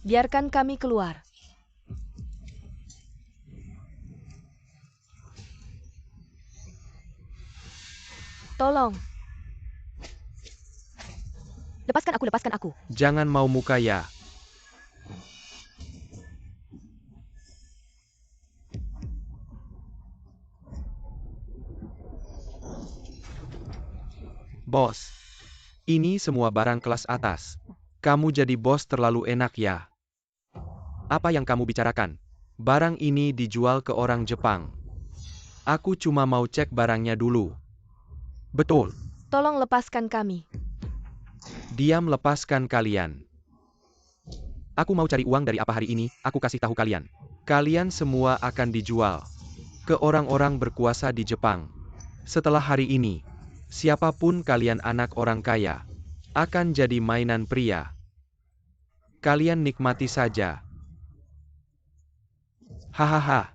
Biarkan kami keluar. Tolong. Lepaskan aku. Jangan mau muka ya. Bos, ini semua barang kelas atas. Kamu jadi bos terlalu enak ya. Apa yang kamu bicarakan? Barang ini dijual ke orang Jepang. Aku cuma mau cek barangnya dulu. Betul. Tolong lepaskan kami. Diam, lepaskan kalian. Aku mau cari uang dari apa hari ini, aku kasih tahu kalian. Kalian semua akan dijual ke orang-orang berkuasa di Jepang. Setelah hari ini, siapapun kalian anak orang kaya, akan jadi mainan pria. Kalian nikmati saja. Hahaha.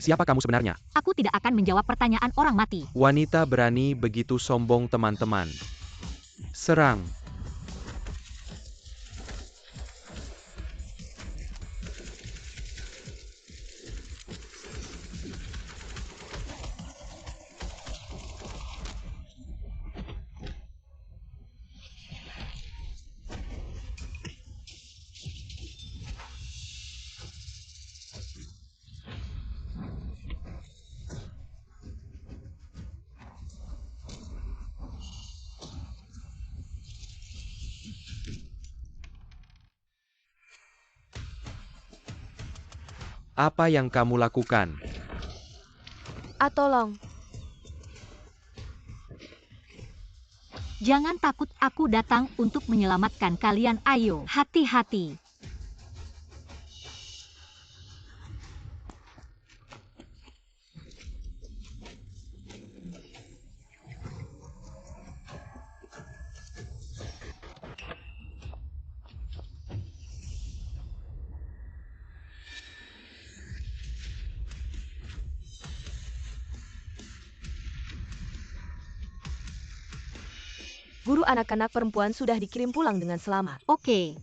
Siapa kamu sebenarnya? Aku tidak akan menjawab pertanyaan orang mati. Wanita berani begitu sombong, teman-teman. Serang. Apa yang kamu lakukan? Tolong. Jangan takut, aku datang untuk menyelamatkan kalian. Ayo, hati-hati. Guru anak-anak perempuan sudah dikirim pulang dengan selamat. Oke.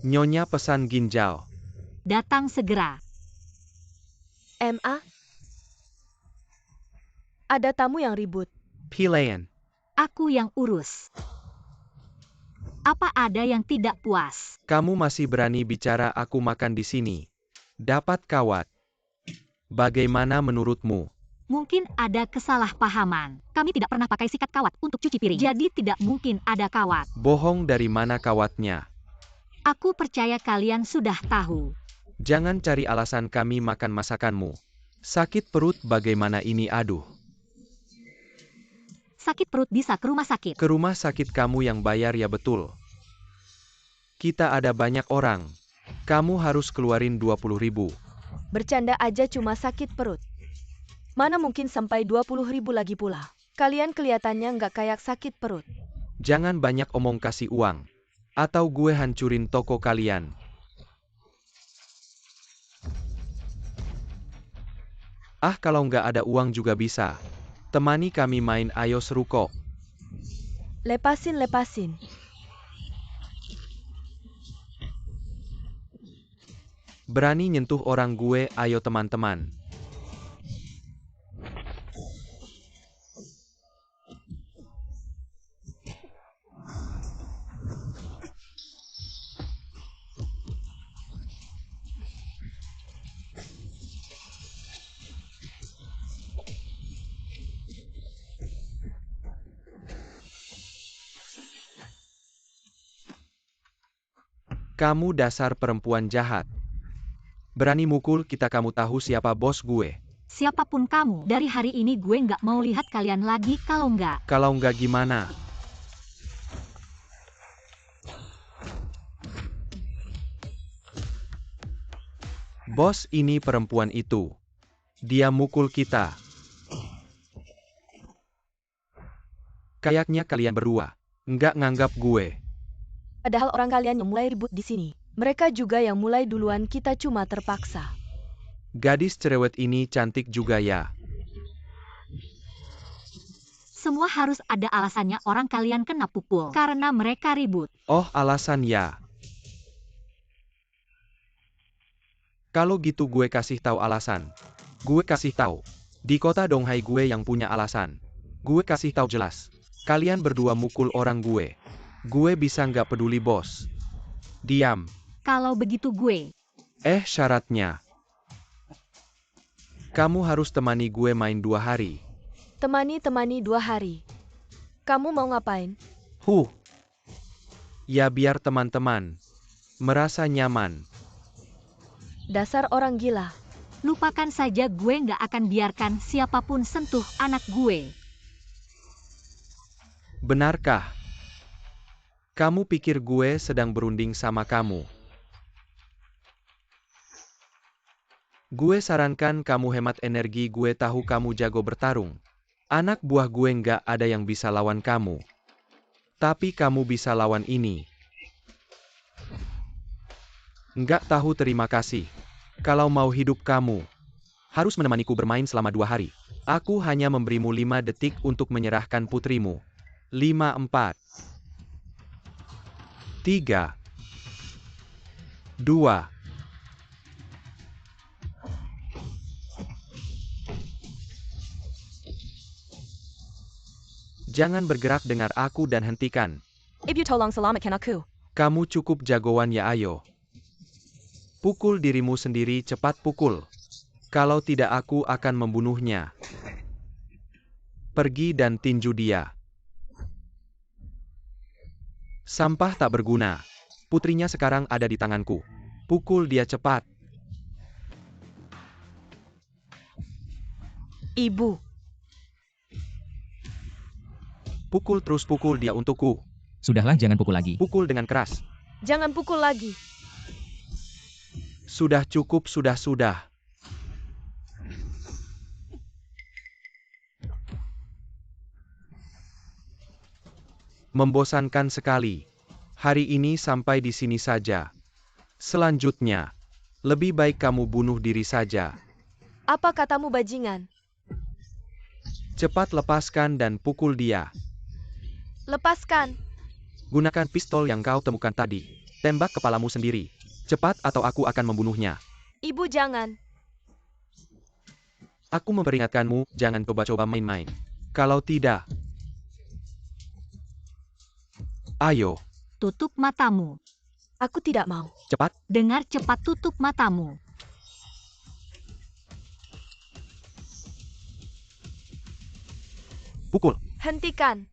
Nyonya pesan ginjal. Datang segera. MA? Ada tamu yang ribut. Pilayan. Aku yang urus. Apa ada yang tidak puas? Kamu masih berani bicara, aku makan di sini. Dapat kawat. Bagaimana menurutmu? Mungkin ada kesalahpahaman. Kami tidak pernah pakai sikat kawat untuk cuci piring. Jadi tidak mungkin ada kawat. Bohong, dari mana kawatnya? Aku percaya kalian sudah tahu. Jangan cari alasan, kami makan masakanmu. Sakit perut bagaimana ini, aduh. Sakit perut bisa ke rumah sakit. Ke rumah sakit kamu yang bayar ya, betul. Kita ada banyak orang. Kamu harus keluarin 20.000. Bercanda aja, cuma sakit perut. Mana mungkin sampai 20.000 lagi pula. Kalian kelihatannya nggak kayak sakit perut. Jangan banyak omong, kasih uang. Atau gue hancurin toko kalian. Kalau nggak ada uang juga bisa. Temani kami main, ayo seru kok. Lepasin. Berani nyentuh orang gue, ayo teman-teman. Kamu dasar perempuan jahat. Berani mukul kita, kamu tahu siapa bos gue? Siapapun kamu, dari hari ini gue nggak mau lihat kalian lagi kalau nggak. Kalau nggak gimana? Bos, ini perempuan itu. Dia mukul kita. Kayaknya kalian berdua nggak nganggap gue. Padahal orang kalian yang mulai ribut di sini. Mereka juga yang mulai duluan, kita cuma terpaksa. Gadis cerewet ini cantik juga ya. Semua harus ada alasannya orang kalian kena pukul. Karena mereka ribut. Oh, alasan ya. Kalau gitu gue kasih tahu alasan. Gue kasih tahu. Di kota Donghai gue yang punya alasan. Gue kasih tahu jelas. Kalian berdua mukul orang gue. Gue bisa nggak peduli bos. Diam. Kalau begitu gue. Syaratnya. Kamu harus temani gue main 2 hari. Temani 2 hari. Kamu mau ngapain? Ya biar teman-teman merasa nyaman. Dasar orang gila. Lupakan saja, gue nggak akan biarkan siapapun sentuh anak gue. Benarkah? Kamu pikir gue sedang berunding sama kamu? Gue sarankan kamu hemat energi, gue tahu kamu jago bertarung. Anak buah gue nggak ada yang bisa lawan kamu. Tapi kamu bisa lawan ini. Nggak tahu terima kasih. Kalau mau hidup kamu harus menemaniku bermain selama 2 hari. Aku hanya memberimu 5 detik untuk menyerahkan putrimu. 5, 4, 3, 2. Jangan bergerak, dengar aku dan hentikan. Ibu tolong selamatkan aku. Kamu cukup jagoan ya, ayo. Pukul dirimu sendiri, cepat pukul. Kalau tidak aku akan membunuhnya. Pergi dan tinju dia. Sampah tak berguna. Putrinya sekarang ada di tanganku. Pukul dia cepat. Ibu. Pukul terus, pukul dia untukku. Sudahlah, jangan pukul lagi. Pukul dengan keras. Jangan pukul lagi. Sudah cukup, sudah. Membosankan sekali. Hari ini sampai di sini saja. Selanjutnya, lebih baik kamu bunuh diri saja. Apa katamu, bajingan? Cepat lepaskan dan pukul dia. Lepaskan. Gunakan pistol yang kau temukan tadi. Tembak kepalamu sendiri. Cepat atau aku akan membunuhnya. Ibu jangan. Aku memperingatkanmu, jangan coba-coba main-main. Kalau tidak... Ayo, Tutup matamu. Aku tidak mau. cepat. Dengar, cepat tutup matamu. Pukul. Hentikan.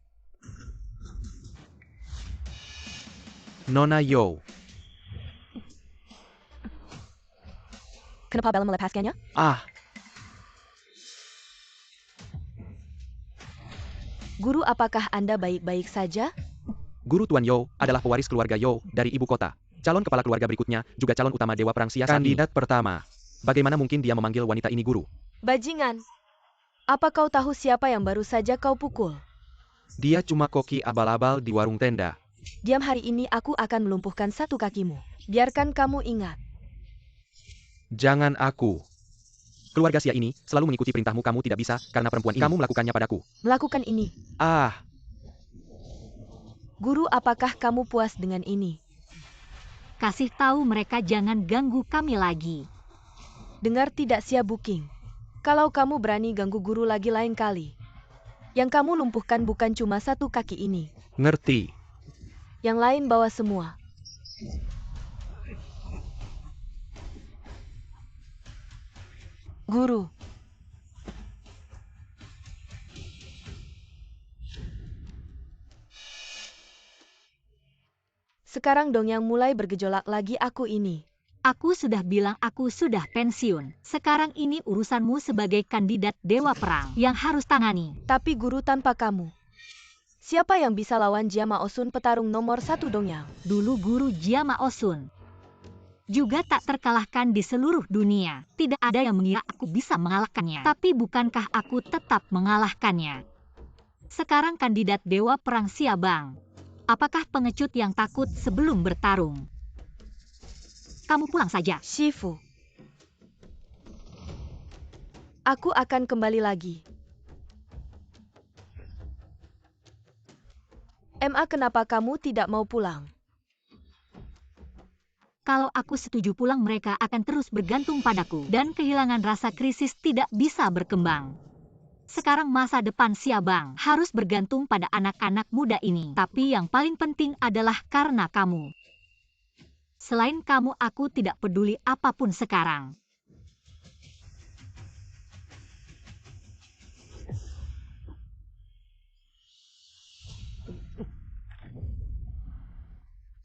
Nona Yo. Kenapa Bella melepaskannya? Guru, apakah Anda baik-baik saja? Guru Tuan Yo adalah pewaris keluarga Yo dari ibu kota. Calon kepala keluarga berikutnya, juga calon utama Dewa Perang Sia saat ini. Kandidat pertama. Bagaimana mungkin dia memanggil wanita ini guru? Bajingan. Apa kau tahu siapa yang baru saja kau pukul? Dia cuma koki abal-abal di warung tenda. Diam, hari ini aku akan melumpuhkan satu kakimu. Biarkan kamu ingat. Jangan aku. Keluarga Sia ini selalu mengikuti perintahmu, kamu tidak bisa karena perempuan ini. Kamu melakukannya padaku. Melakukan ini. Guru, apakah kamu puas dengan ini? Kasih tahu mereka jangan ganggu kami lagi. Dengar tidak, Sia Buking. Kalau kamu berani ganggu guru lagi lain kali. Yang kamu lumpuhkan bukan cuma satu kaki ini. Ngerti. Yang lain bawa semua. Guru. Sekarang dong yang mulai bergejolak lagi aku ini. Aku sudah bilang aku sudah pensiun. Sekarang ini urusanmu sebagai kandidat Dewa Perang yang harus tangani. Tapi guru tanpa kamu. Siapa yang bisa lawan Jia Ma Osun petarung nomor 1 dong yang? Dulu guru Jia Ma Osun juga tak terkalahkan di seluruh dunia. Tidak ada yang mengira aku bisa mengalahkannya. Tapi bukankah aku tetap mengalahkannya? Sekarang kandidat Dewa Perang Siabang. Apakah pengecut yang takut sebelum bertarung? Kamu pulang saja. Shifu. Aku akan kembali lagi. MA, kenapa kamu tidak mau pulang? Kalau aku setuju pulang, mereka akan terus bergantung padaku dan kehilangan rasa krisis tidak bisa berkembang. Sekarang masa depan Siabang harus bergantung pada anak-anak muda ini. Tapi yang paling penting adalah karena kamu. Selain kamu, aku tidak peduli apapun sekarang.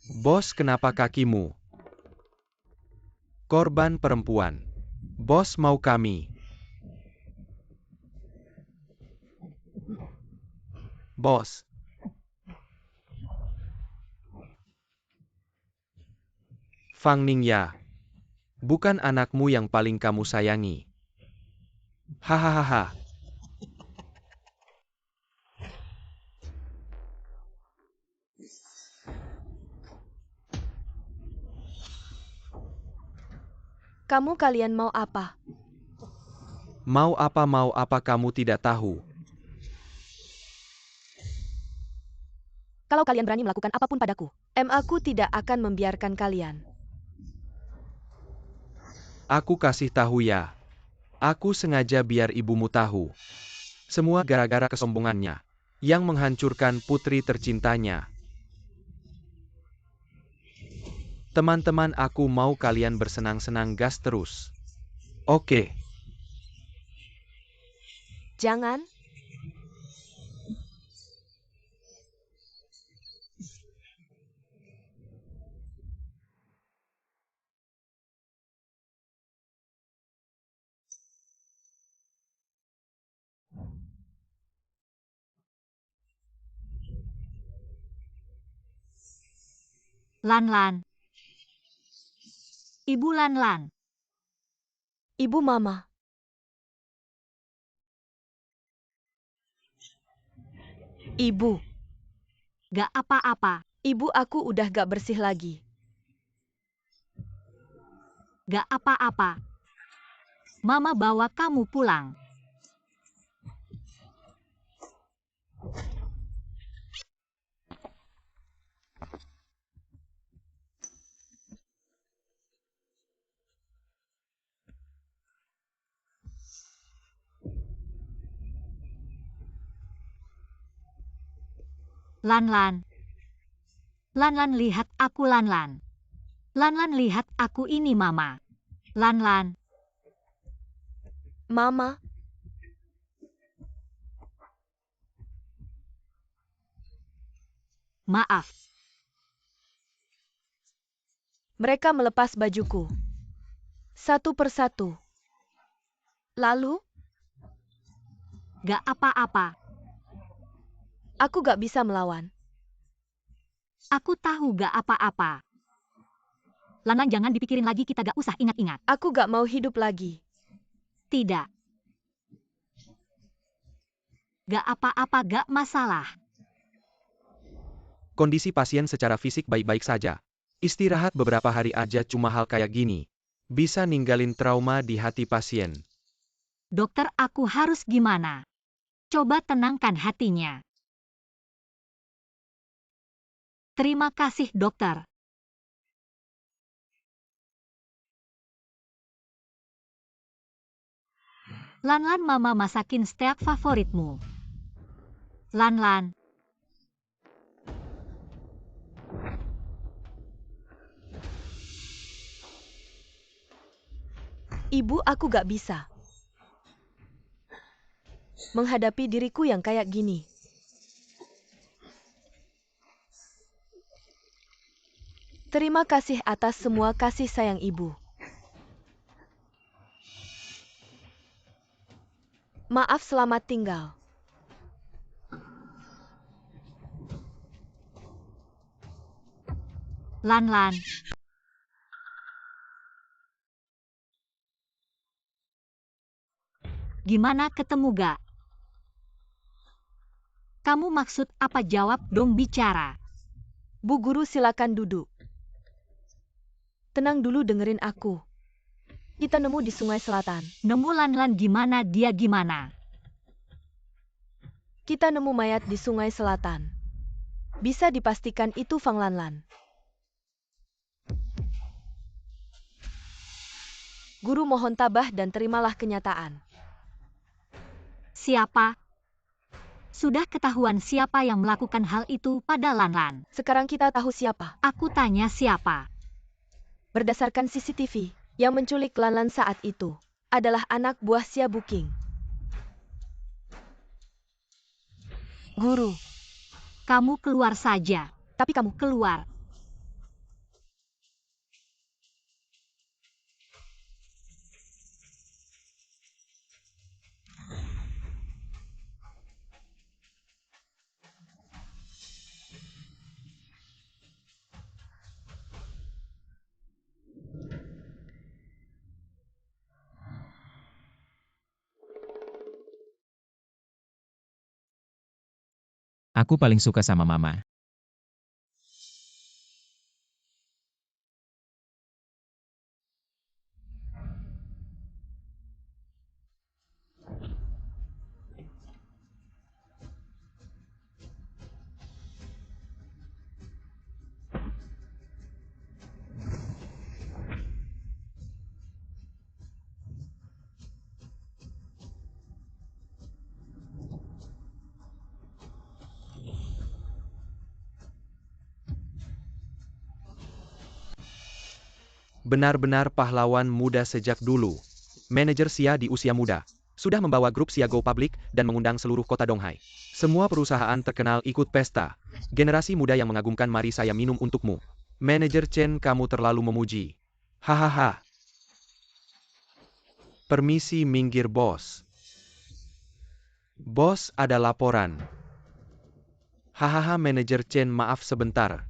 Bos, kenapa kakimu? Korban perempuan. Bos mau kami. Bos. Fang Ningya. Bukan anakmu yang paling kamu sayangi. Hahaha. Kalian mau apa? Mau apa kamu tidak tahu. Kalau kalian berani melakukan apapun padaku, aku tidak akan membiarkan kalian. Aku kasih tahu ya. Aku sengaja biar ibumu tahu. Semua gara-gara kesombongannya, yang menghancurkan putri tercintanya. Teman-teman, aku mau kalian bersenang-senang, gas terus. Oke. Jangan. Lan. Ibu Lan. Ibu Mama. Ibu. Gak apa-apa. Ibu, aku udah gak bersih lagi. Gak apa-apa. Mama bawa kamu pulang. Lan. Lan, lihat aku, Lan. Lan, lihat aku ini, Mama. Lan. Mama. Maaf. Mereka melepas bajuku. Satu persatu. Lalu? Gak apa-apa. Aku gak bisa melawan. Aku tahu gak apa-apa. Lan, jangan dipikirin lagi, kita gak usah ingat-ingat. Aku gak mau hidup lagi. Tidak. Gak apa-apa, gak masalah. Kondisi pasien secara fisik baik-baik saja. Istirahat beberapa hari aja, cuma hal kayak gini bisa ninggalin trauma di hati pasien. Dokter, aku harus gimana? Coba tenangkan hatinya. Terima kasih, dokter. Lan, Mama masakin steak favoritmu. Lan. Ibu, aku gak bisa menghadapi diriku yang kayak gini. Terima kasih atas semua kasih sayang ibu. Maaf, selamat tinggal. Lan-Lan. Gimana, ketemu gak? Kamu maksud apa? Jawab dong, bicara. Bu guru, silakan duduk. Tenang dulu, dengerin aku. Kita nemu di Sungai Selatan. Nemu Lan-Lan gimana? Dia gimana? Kita nemu mayat di Sungai Selatan. Bisa dipastikan itu Fang Lan-Lan. Guru mohon tabah dan terimalah kenyataan. Siapa? Sudah ketahuan siapa yang melakukan hal itu pada Lan-Lan. Sekarang kita tahu siapa. Aku tanya siapa? Berdasarkan CCTV, yang menculik Lan-Lan saat itu adalah anak buah Xia Buking. Guru, Kamu keluar saja. tapi kamu Keluar. Aku paling suka sama Mama. Benar-benar pahlawan muda sejak dulu. Manajer Xia di usia muda. Sudah membawa grup Xia Go publik dan mengundang seluruh kota Donghai. Semua perusahaan terkenal ikut pesta. Generasi muda yang mengagumkan, mari saya minum untukmu. Manajer Chen, kamu terlalu memuji. Hahaha. Permisi, minggir bos. Bos, ada laporan. Hahaha, manajer Chen, maaf sebentar.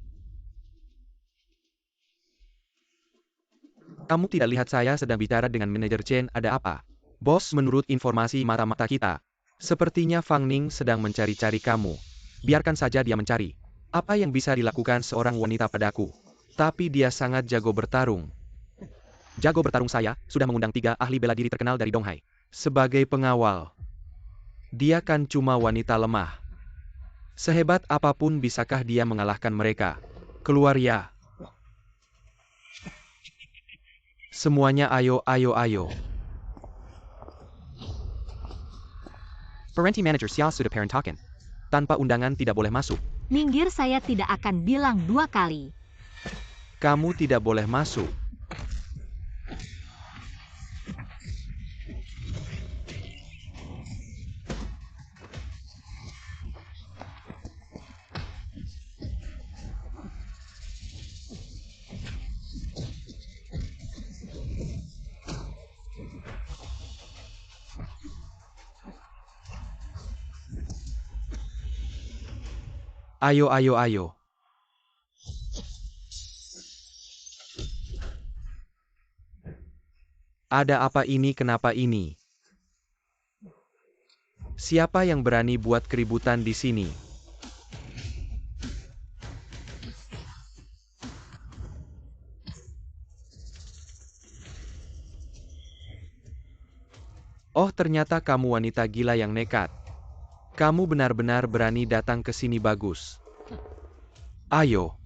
Kamu tidak lihat saya sedang bicara dengan manajer Chen, ada apa? Bos, menurut informasi mata-mata kita, sepertinya Fang Ning sedang mencari-cari kamu. Biarkan saja dia mencari. Apa yang bisa dilakukan seorang wanita padaku? Tapi dia sangat jago bertarung. Jago bertarung, saya sudah mengundang 3 ahli bela diri terkenal dari Donghai. Sebagai pengawal. Dia kan cuma wanita lemah. Sehebat apapun bisakah dia mengalahkan mereka? Keluar ya. Semuanya ayo, ayo, ayo. Parenti Manager Xiao sudah Parentoken. Tanpa undangan tidak boleh masuk. Minggir, saya tidak akan bilang 2 kali. Kamu tidak boleh masuk. Ayo, ayo, ayo. Ada apa ini? Kenapa ini? Siapa yang berani buat keributan di sini? Oh, ternyata kamu wanita gila yang nekat. Kamu benar-benar berani datang ke sini, bagus. Ayo.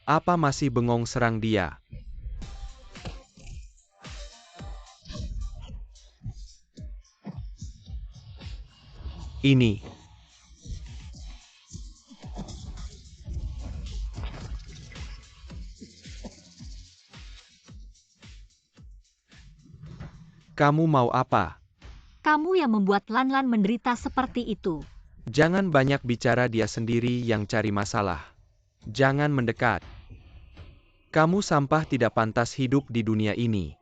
Apa masih bengong, serang dia? Ini. Kamu mau apa? Kamu yang membuat Lan-Lan menderita seperti itu. Jangan banyak bicara, dia sendiri yang cari masalah. Jangan mendekat. Kamu sampah, tidak pantas hidup di dunia ini.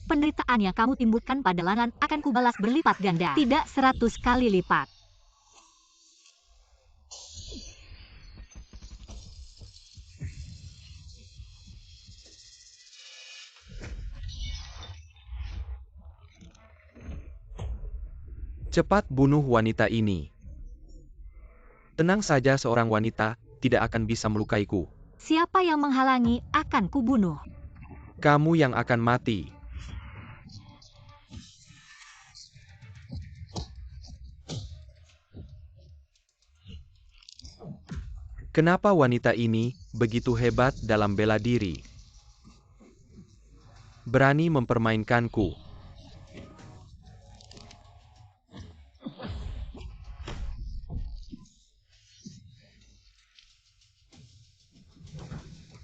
Penderitaan yang kamu timbulkan pada Langan akan kubalas berlipat ganda, tidak 100 kali lipat. Cepat bunuh wanita ini. Tenang saja, seorang wanita tidak akan bisa melukaiku. Siapa yang menghalangi akan kubunuh. Kamu yang akan mati. Kenapa wanita ini begitu hebat dalam bela diri? Berani mempermainkanku.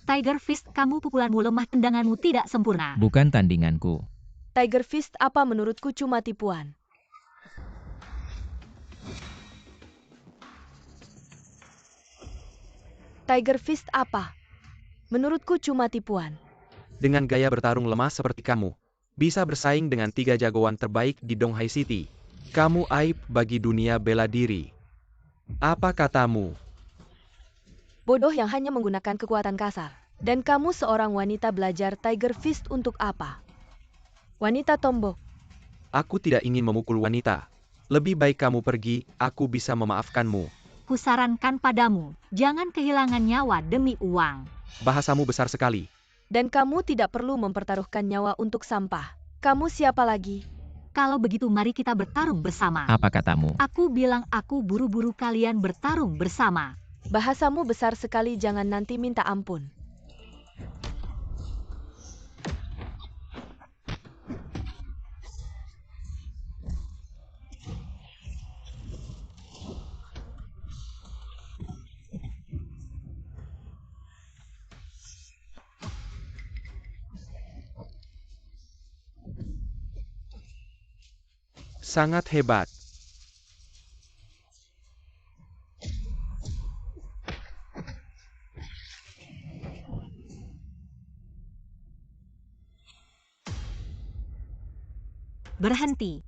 Tiger Fist, kamu pukulanmu lemah, tendanganmu tidak sempurna. Bukan tandinganku. Tiger Fist apa menurutku cuma tipuan. Tiger Fist apa? Menurutku cuma tipuan. Dengan gaya bertarung lemah seperti kamu, bisa bersaing dengan 3 jagoan terbaik di Donghai City. Kamu aib bagi dunia bela diri. Apa katamu? Bodoh yang hanya menggunakan kekuatan kasar. Dan kamu seorang wanita belajar Tiger Fist untuk apa? Wanita tombok. Aku tidak ingin memukul wanita. Lebih baik kamu pergi, aku bisa memaafkanmu. Kusarankan padamu, jangan kehilangan nyawa demi uang. Bahasamu besar sekali. Dan kamu tidak perlu mempertaruhkan nyawa untuk sampah. Kamu siapa lagi? Kalau begitu mari kita bertarung bersama. Apa katamu? Aku bilang aku buru-buru kalian bertarung bersama. Bahasamu besar sekali, jangan nanti minta ampun. Sangat hebat. Berhenti.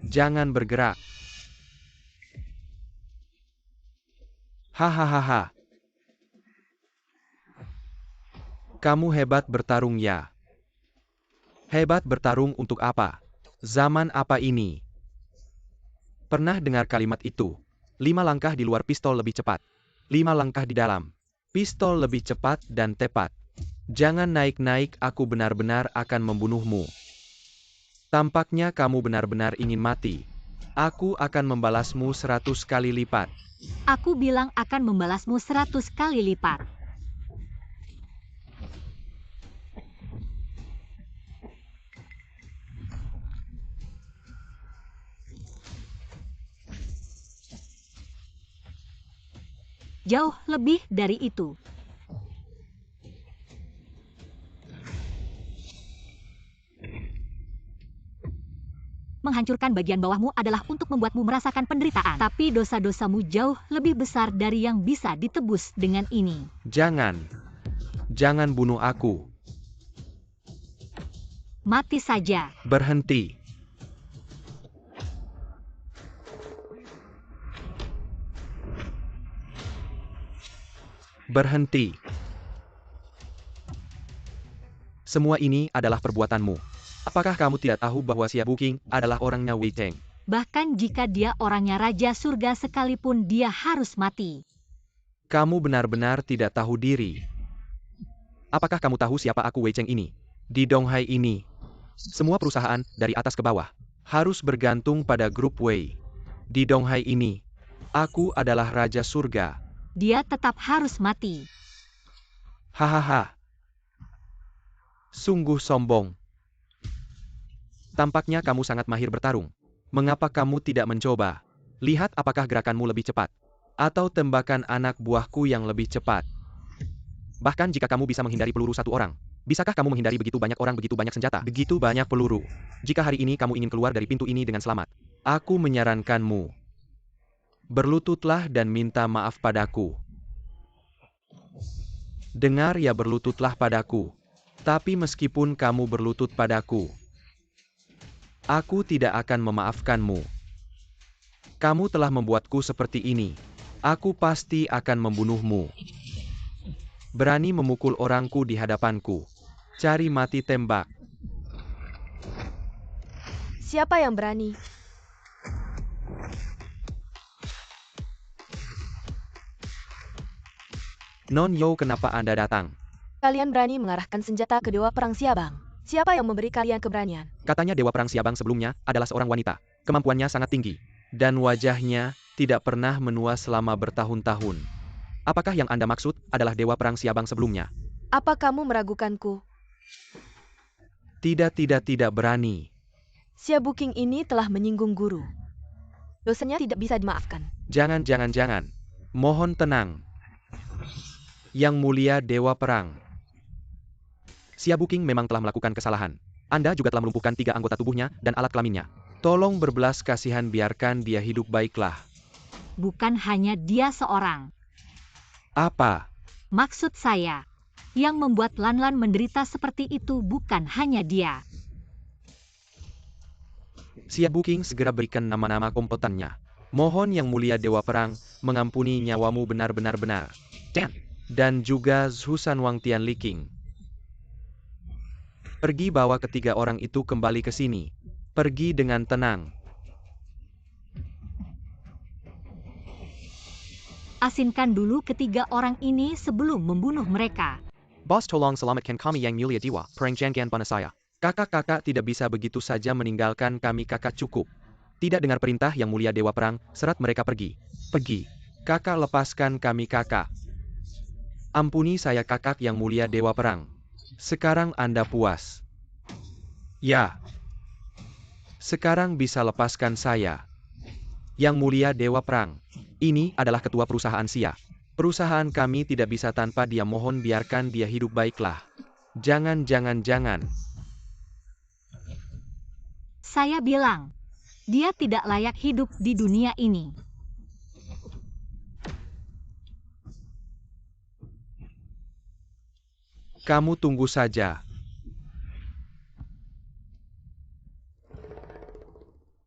Jangan bergerak. Hahaha. Kamu hebat bertarung ya. Hebat bertarung untuk apa? Zaman apa ini? Pernah dengar kalimat itu? 5 langkah di luar pistol lebih cepat. 5 langkah di dalam. Pistol lebih cepat dan tepat. Jangan naik-naik, aku benar-benar akan membunuhmu. Tampaknya kamu benar-benar ingin mati. Aku akan membalasmu 100 kali lipat. Aku bilang akan membalasmu 100 kali lipat. Jauh lebih dari itu. Menghancurkan bagian bawahmu adalah untuk membuatmu merasakan penderitaan. Tapi dosa-dosamu jauh lebih besar dari yang bisa ditebus dengan ini. Jangan. Jangan bunuh aku. Mati saja. Berhenti. Berhenti. Semua ini adalah perbuatanmu. Apakah kamu tidak tahu bahwa Xia Buqing adalah orangnya Wei Cheng? Bahkan jika dia orangnya Raja Surga sekalipun, dia harus mati. Kamu benar-benar tidak tahu diri. Apakah kamu tahu siapa aku, Wei Cheng ini? Di Donghai ini, semua perusahaan dari atas ke bawah harus bergantung pada grup Wei. Di Donghai ini, aku adalah Raja Surga. Dia tetap harus mati. Hahaha. Sungguh sombong. Tampaknya kamu sangat mahir bertarung. Mengapa kamu tidak mencoba? Lihat apakah gerakanmu lebih cepat. Atau tembakan anak buahku yang lebih cepat. Bahkan jika kamu bisa menghindari peluru satu orang, Bisakah kamu menghindari begitu banyak orang, begitu banyak senjata, begitu banyak peluru? Jika hari ini kamu ingin keluar dari pintu ini dengan selamat, aku menyarankanmu, berlututlah dan minta maaf padaku. Dengar ya, berlututlah padaku. Tapi meskipun kamu berlutut padaku, aku tidak akan memaafkanmu. Kamu telah membuatku seperti ini. Aku pasti akan membunuhmu. Berani memukul orangku di hadapanku. Cari mati tembak. Siapa yang berani? Nonyo, kenapa Anda datang? Kalian berani mengarahkan senjata ke Dewa Perang Siabang. Siapa yang memberi kalian keberanian? Katanya Dewa Perang Siabang sebelumnya adalah seorang wanita. Kemampuannya sangat tinggi. Dan wajahnya tidak pernah menua selama bertahun-tahun. Apakah yang Anda maksud adalah Dewa Perang Siabang sebelumnya? Apa kamu meragukanku? Tidak berani. Siabuking ini telah menyinggung guru. Dosanya tidak bisa dimaafkan. Jangan. Mohon tenang. Yang mulia Dewa Perang. Siabuking memang telah melakukan kesalahan. Anda juga telah melumpuhkan 3 anggota tubuhnya dan alat kelaminnya. Tolong berbelas kasihan, biarkan dia hidup baiklah. Bukan hanya dia seorang. Apa? Maksud saya, yang membuat Lanlan menderita seperti itu bukan hanya dia. Siabuking, segera berikan nama-nama kompotannya. Mohon Yang Mulia Dewa Perang mengampuni nyawamu benar-benar. Dan juga Zhusan Wang Tianliking. Pergi bawa ketiga orang itu kembali ke sini. Pergi dengan tenang. Asinkan dulu ketiga orang ini sebelum membunuh mereka. Boss, tolong selamatkan kami Yang Mulia Dewa Perang, jangan panah saya. Kakak-kakak tidak bisa begitu saja meninggalkan kami, kakak, cukup. Tidak dengar perintah Yang Mulia Dewa Perang, seret mereka pergi. Pergi. Kakak, lepaskan kami, kakak. Ampuni saya, kakak Yang Mulia Dewa Perang. Sekarang Anda puas? Ya. Sekarang bisa lepaskan saya. Yang Mulia Dewa Perang. Ini adalah ketua perusahaan Sia. Perusahaan kami tidak bisa tanpa dia, mohon biarkan dia hidup baiklah. Jangan. Saya bilang, dia tidak layak hidup di dunia ini. Kamu tunggu saja.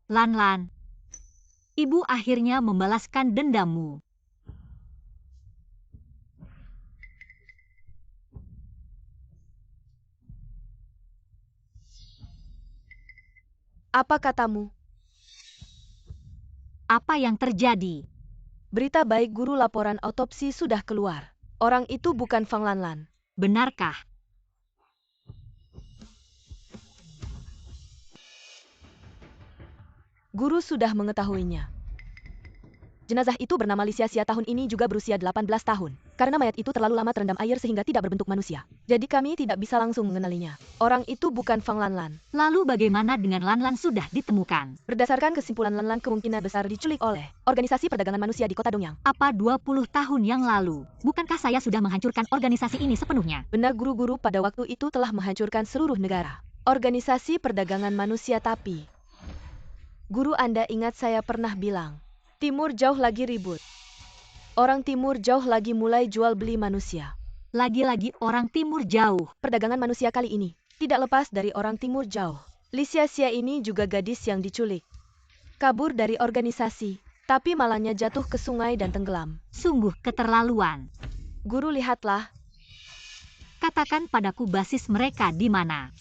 Lanlan, ibu akhirnya membalaskan dendammu. Apa katamu? Apa yang terjadi? Berita baik guru, laporan otopsi sudah keluar. Orang itu bukan Fang Lanlan. Benarkah? Guru sudah mengetahuinya. Jenazah itu bernama Li Xia, tahun ini juga berusia 18 tahun. Karena mayat itu terlalu lama terendam air sehingga tidak berbentuk manusia. Jadi kami tidak bisa langsung mengenalinya. Orang itu bukan Fang Lanlan. Lalu bagaimana dengan Lanlan sudah ditemukan? Berdasarkan kesimpulan Lanlan kemungkinan besar diculik oleh organisasi perdagangan manusia di kota Dongyang. Apa 20 tahun yang lalu? Bukankah saya sudah menghancurkan organisasi ini sepenuhnya? Benar, guru-guru pada waktu itu telah menghancurkan seluruh negara. Organisasi perdagangan manusia, tapi guru, Anda ingat saya pernah bilang, Timur jauh lagi ribut. Orang Timur jauh lagi mulai jual beli manusia. Lagi-lagi orang Timur jauh. Perdagangan manusia kali ini tidak lepas dari orang Timur jauh. Li Xia ini juga gadis yang diculik. Kabur dari organisasi, tapi malahnya jatuh ke sungai dan tenggelam. Sungguh keterlaluan. Guru, lihatlah. Katakan padaku basis mereka di mana.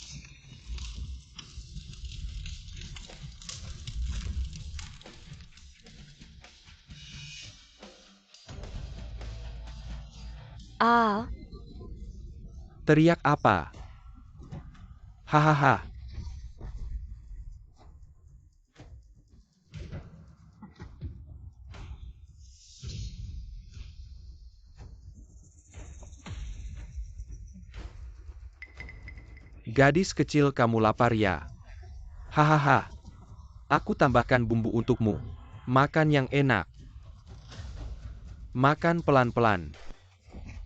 Teriak apa? Hahaha. Gadis kecil, kamu lapar ya? Hahaha. Aku tambahkan bumbu untukmu. Makan yang enak. Makan pelan-pelan.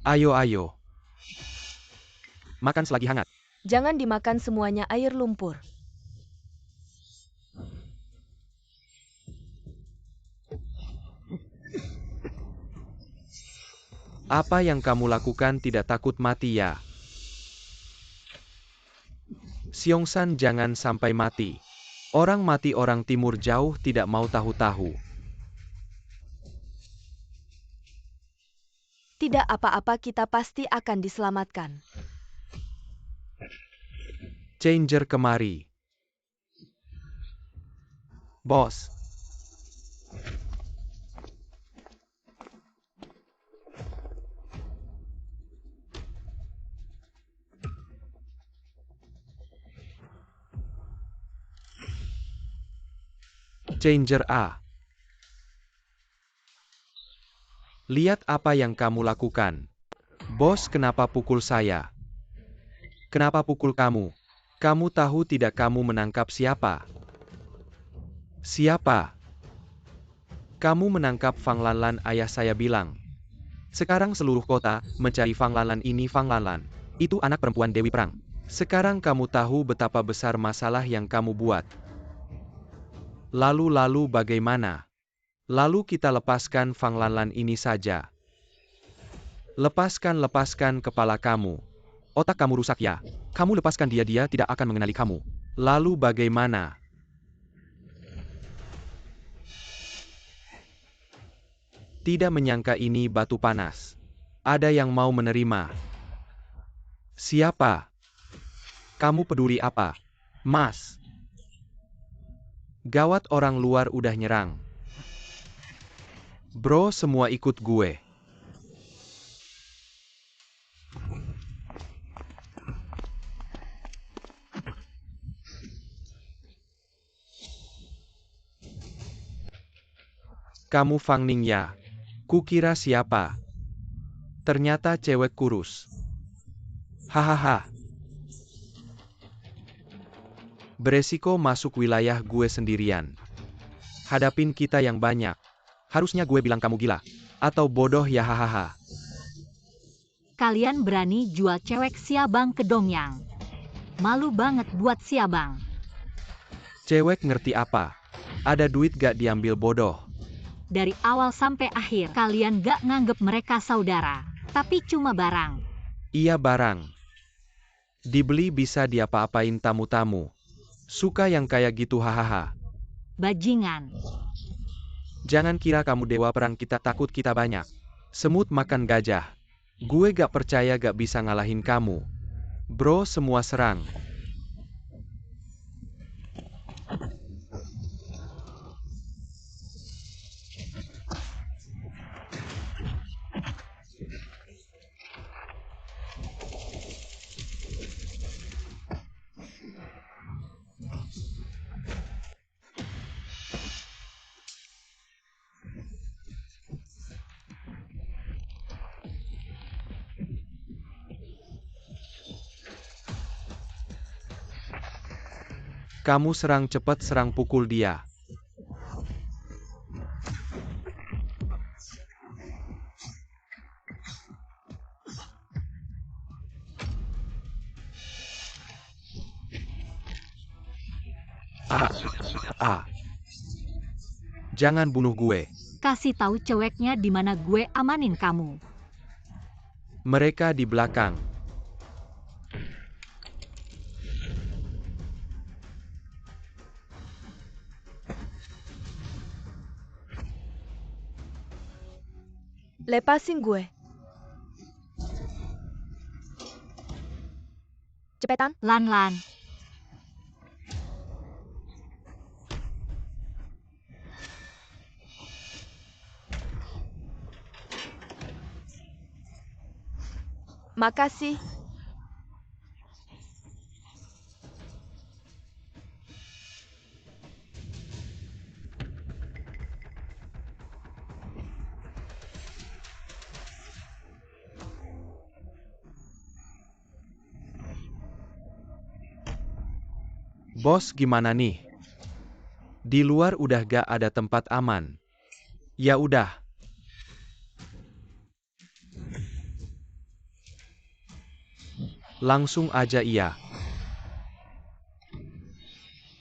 Ayo. Makan selagi hangat. Jangan dimakan semuanya air lumpur. Apa yang kamu lakukan tidak takut mati ya? Seongsan jangan sampai mati. Orang mati orang timur jauh tidak mau tahu-tahu. Tidak apa-apa, kita pasti akan diselamatkan. Changer kemari. Bos. Changer A. Lihat apa yang kamu lakukan. Bos, kenapa pukul saya? Kenapa pukul kamu? Kamu tahu tidak kamu menangkap siapa? Siapa? Kamu menangkap Fang Lanlan, ayah saya bilang. Sekarang seluruh kota mencari Fang Lanlan ini. Fang Lanlan itu anak perempuan Dewi Perang. Sekarang kamu tahu betapa besar masalah yang kamu buat. Lalu bagaimana? Lalu kita lepaskan Fang Lanlan ini saja. Lepaskan kepala kamu. Otak kamu rusak ya? Kamu lepaskan dia tidak akan mengenali kamu. Lalu bagaimana? Tidak menyangka ini batu panas. Ada yang mau menerima. Siapa? Kamu peduli apa? Mas. Gawat, orang luar udah nyerang. Bro, semua ikut gue. Kamu Fang Ning ya? Kukira siapa? Ternyata cewek kurus. Hahaha. Beresiko masuk wilayah gue sendirian. Hadapin kita yang banyak. Harusnya gue bilang kamu gila. Atau bodoh ya, hahaha. Kalian berani jual cewek Siabang ke Dongyang. Malu banget buat Siabang. Cewek ngerti apa? Ada duit gak diambil, bodoh. Dari awal sampai akhir kalian gak nganggep mereka saudara. Tapi cuma barang. Iya, barang. Dibeli bisa diapa-apain tamu-tamu. Suka yang kayak gitu, hahaha. Bajingan. Jangan kira kamu dewa perang, kita takut, kita banyak. Semut makan gajah. Gue gak percaya gak bisa ngalahin kamu. Bro, semua serang. Kamu serang cepat, serang, pukul dia. Jangan bunuh gue. Kasih tahu ceweknya di mana gue amanin kamu. Mereka di belakang. Lepasin gue. Cepetan. Lan. Makasih. Bos, gimana nih? Di luar udah gak ada tempat aman. Ya udah. Langsung aja iya.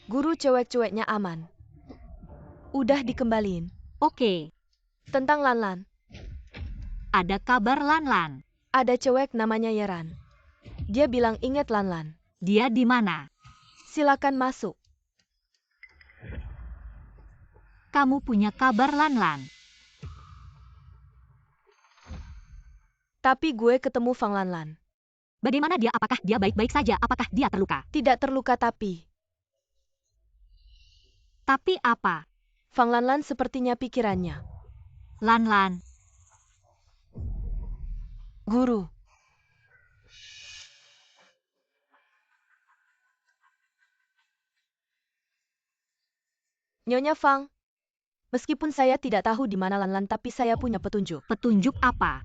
Guru cuek-cueknya aman. Udah dikembalin. Oke, Tentang Lanlan, ada kabar Lanlan. ada cewek namanya Yeran. Dia bilang inget Lanlan. Dia di mana? Silakan masuk. Kamu punya kabar Lanlan? Tapi gue ketemu Fang Lanlan. Bagaimana dia? Apakah dia baik-baik saja? Apakah dia terluka? Tidak terluka tapi. Tapi apa? Fang Lanlan sepertinya pikirannya. Lanlan, Guru. Nyonya Fang. Meskipun saya tidak tahu di mana Lanlan tapi saya punya petunjuk. petunjuk apa?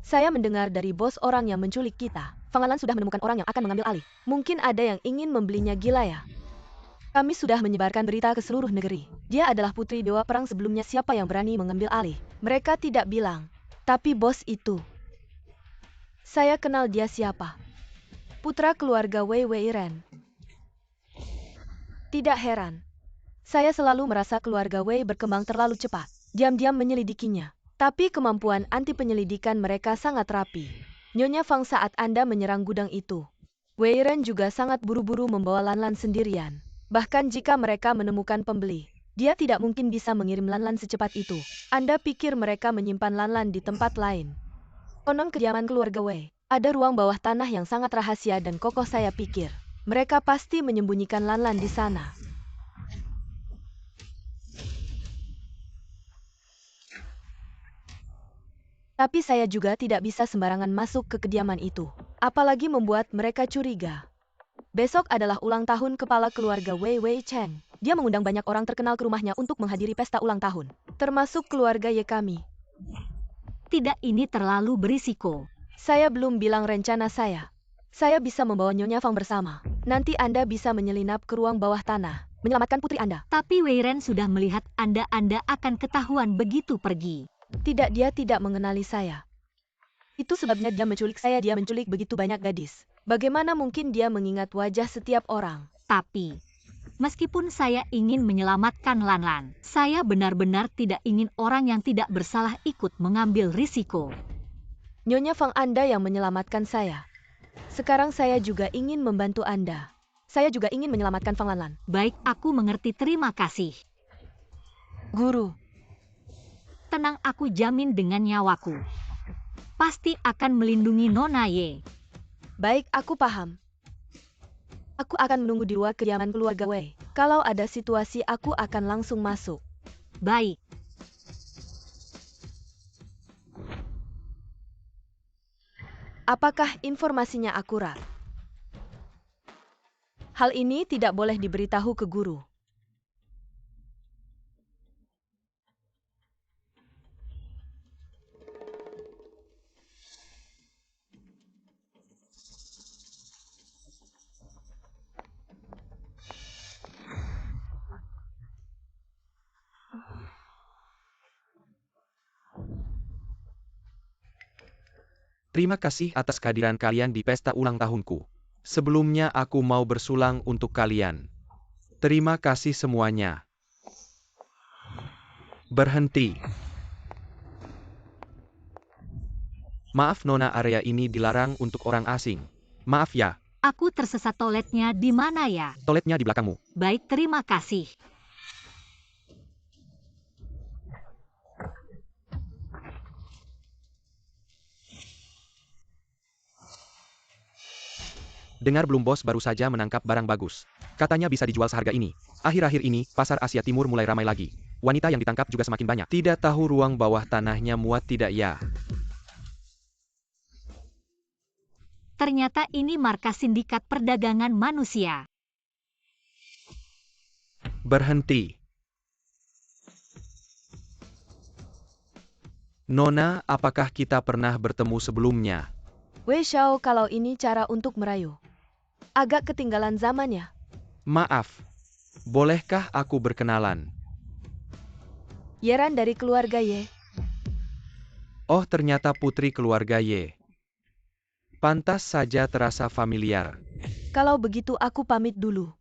Saya mendengar dari bos orang yang menculik kita. Fang Lanlan sudah menemukan orang yang akan mengambil alih. Mungkin ada yang ingin membelinya, gila ya. Kami sudah menyebarkan berita ke seluruh negeri. Dia adalah putri dewa perang sebelumnya, siapa yang berani mengambil alih. Mereka tidak bilang. Tapi bos itu. Saya kenal dia siapa. Putra keluarga Wei Wei Ren. Tidak heran. Saya selalu merasa keluarga Wei berkembang terlalu cepat. Diam-diam menyelidikinya. Tapi kemampuan anti penyelidikan mereka sangat rapi. Nyonya Fang, saat Anda menyerang gudang itu, Wei Ren juga sangat buru-buru membawa Lanlan sendirian. Bahkan jika mereka menemukan pembeli, dia tidak mungkin bisa mengirim Lanlan secepat itu. Anda pikir mereka menyimpan Lanlan di tempat lain? Konon kediaman keluarga Wei, ada ruang bawah tanah yang sangat rahasia dan kokoh. Saya pikir mereka pasti menyembunyikan Lanlan di sana. Tapi saya juga tidak bisa sembarangan masuk ke kediaman itu. Apalagi membuat mereka curiga. Besok adalah ulang tahun kepala keluarga Wei Wei Cheng. Dia mengundang banyak orang terkenal ke rumahnya untuk menghadiri pesta ulang tahun. Termasuk keluarga Ye kami. Tidak, ini terlalu berisiko. Saya belum bilang rencana saya. Saya bisa membawa Nyonya Fang bersama. Nanti Anda bisa menyelinap ke ruang bawah tanah. Menyelamatkan putri Anda. Tapi Wei Ren sudah melihat Anda akan ketahuan begitu pergi. Tidak, dia tidak mengenali saya. Itu sebabnya dia menculik saya. Dia menculik begitu banyak gadis. Bagaimana mungkin dia mengingat wajah setiap orang? Tapi, meskipun saya ingin menyelamatkan Lanlan, saya benar-benar tidak ingin orang yang tidak bersalah ikut mengambil risiko. Nyonya Fang, Anda yang menyelamatkan saya. Sekarang saya juga ingin membantu Anda. Saya juga ingin menyelamatkan Fang Lanlan. Baik, aku mengerti, terima kasih. Guru. Tenang, aku jamin dengan nyawaku. Pasti akan melindungi Nona Ye. Baik, aku paham. Aku akan menunggu di luar kediaman keluarga Wei. Kalau ada situasi, aku akan langsung masuk. Baik. Apakah informasinya akurat? Hal ini tidak boleh diberitahu ke guru. Terima kasih atas kehadiran kalian di pesta ulang tahunku. Sebelumnya aku mau bersulang untuk kalian. Terima kasih semuanya. Berhenti. Maaf Nona, area ini dilarang untuk orang asing. Maaf ya, Aku tersesat, toiletnya di mana ya? toiletnya di belakangmu. Baik, terima kasih. Dengar belum, bos baru saja menangkap barang bagus. Katanya bisa dijual seharga ini. Akhir-akhir ini, pasar Asia Timur mulai ramai lagi. Wanita yang ditangkap juga semakin banyak. Tidak tahu ruang bawah tanahnya muat tidak ya? Ternyata ini markas sindikat perdagangan manusia. Berhenti. Nona, apakah kita pernah bertemu sebelumnya? Wei Xiao, kalau ini cara untuk merayu. Agak ketinggalan zamannya. Maaf. Bolehkah aku berkenalan? Yeran dari keluarga Ye. Oh, ternyata putri keluarga Ye. Pantas saja terasa familiar. Kalau begitu aku pamit dulu.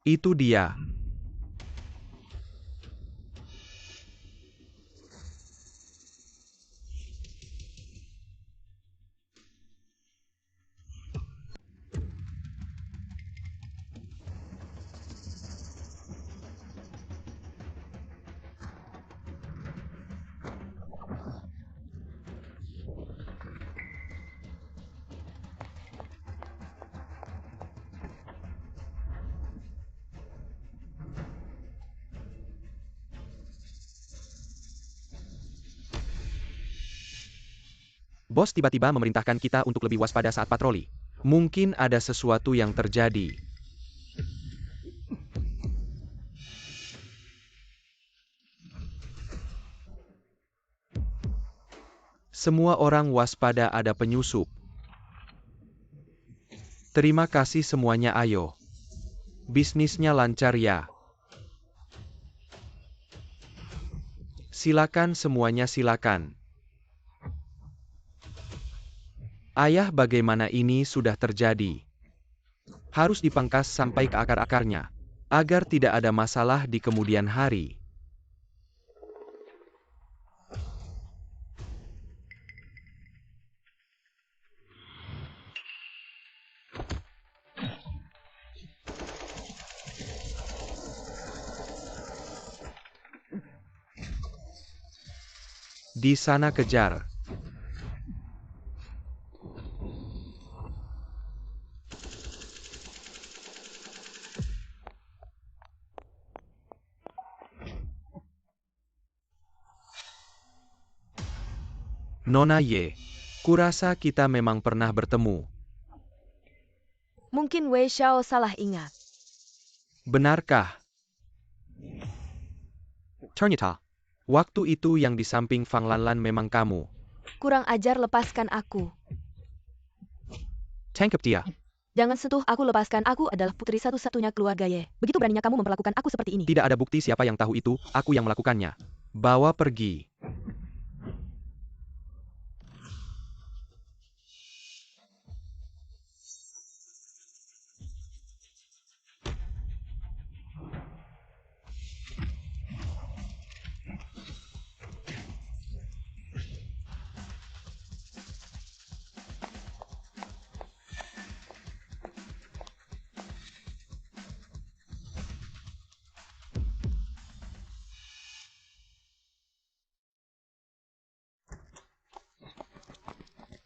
Itu dia. Bos tiba-tiba memerintahkan kita untuk lebih waspada saat patroli. Mungkin ada sesuatu yang terjadi. Semua orang waspada, ada penyusup. Terima kasih semuanya, ayo. Bisnisnya lancar ya. Silakan semuanya, silakan. Ayah, bagaimana ini sudah terjadi? Harus dipangkas sampai ke akar-akarnya, agar tidak ada masalah di kemudian hari. Di sana kejar. Nona Ye, kurasa kita memang pernah bertemu. Mungkin Wei Xiao salah ingat. Benarkah? Ternyata, waktu itu yang di samping Fang Lanlan memang kamu. Kurang ajar, lepaskan aku. Tangkap dia. Jangan sentuh aku, lepaskan. Aku adalah putri satu-satunya keluarga Ye. Begitu beraninya kamu memperlakukan aku seperti ini. Tidak ada bukti siapa yang tahu itu, aku yang melakukannya. Bawa pergi.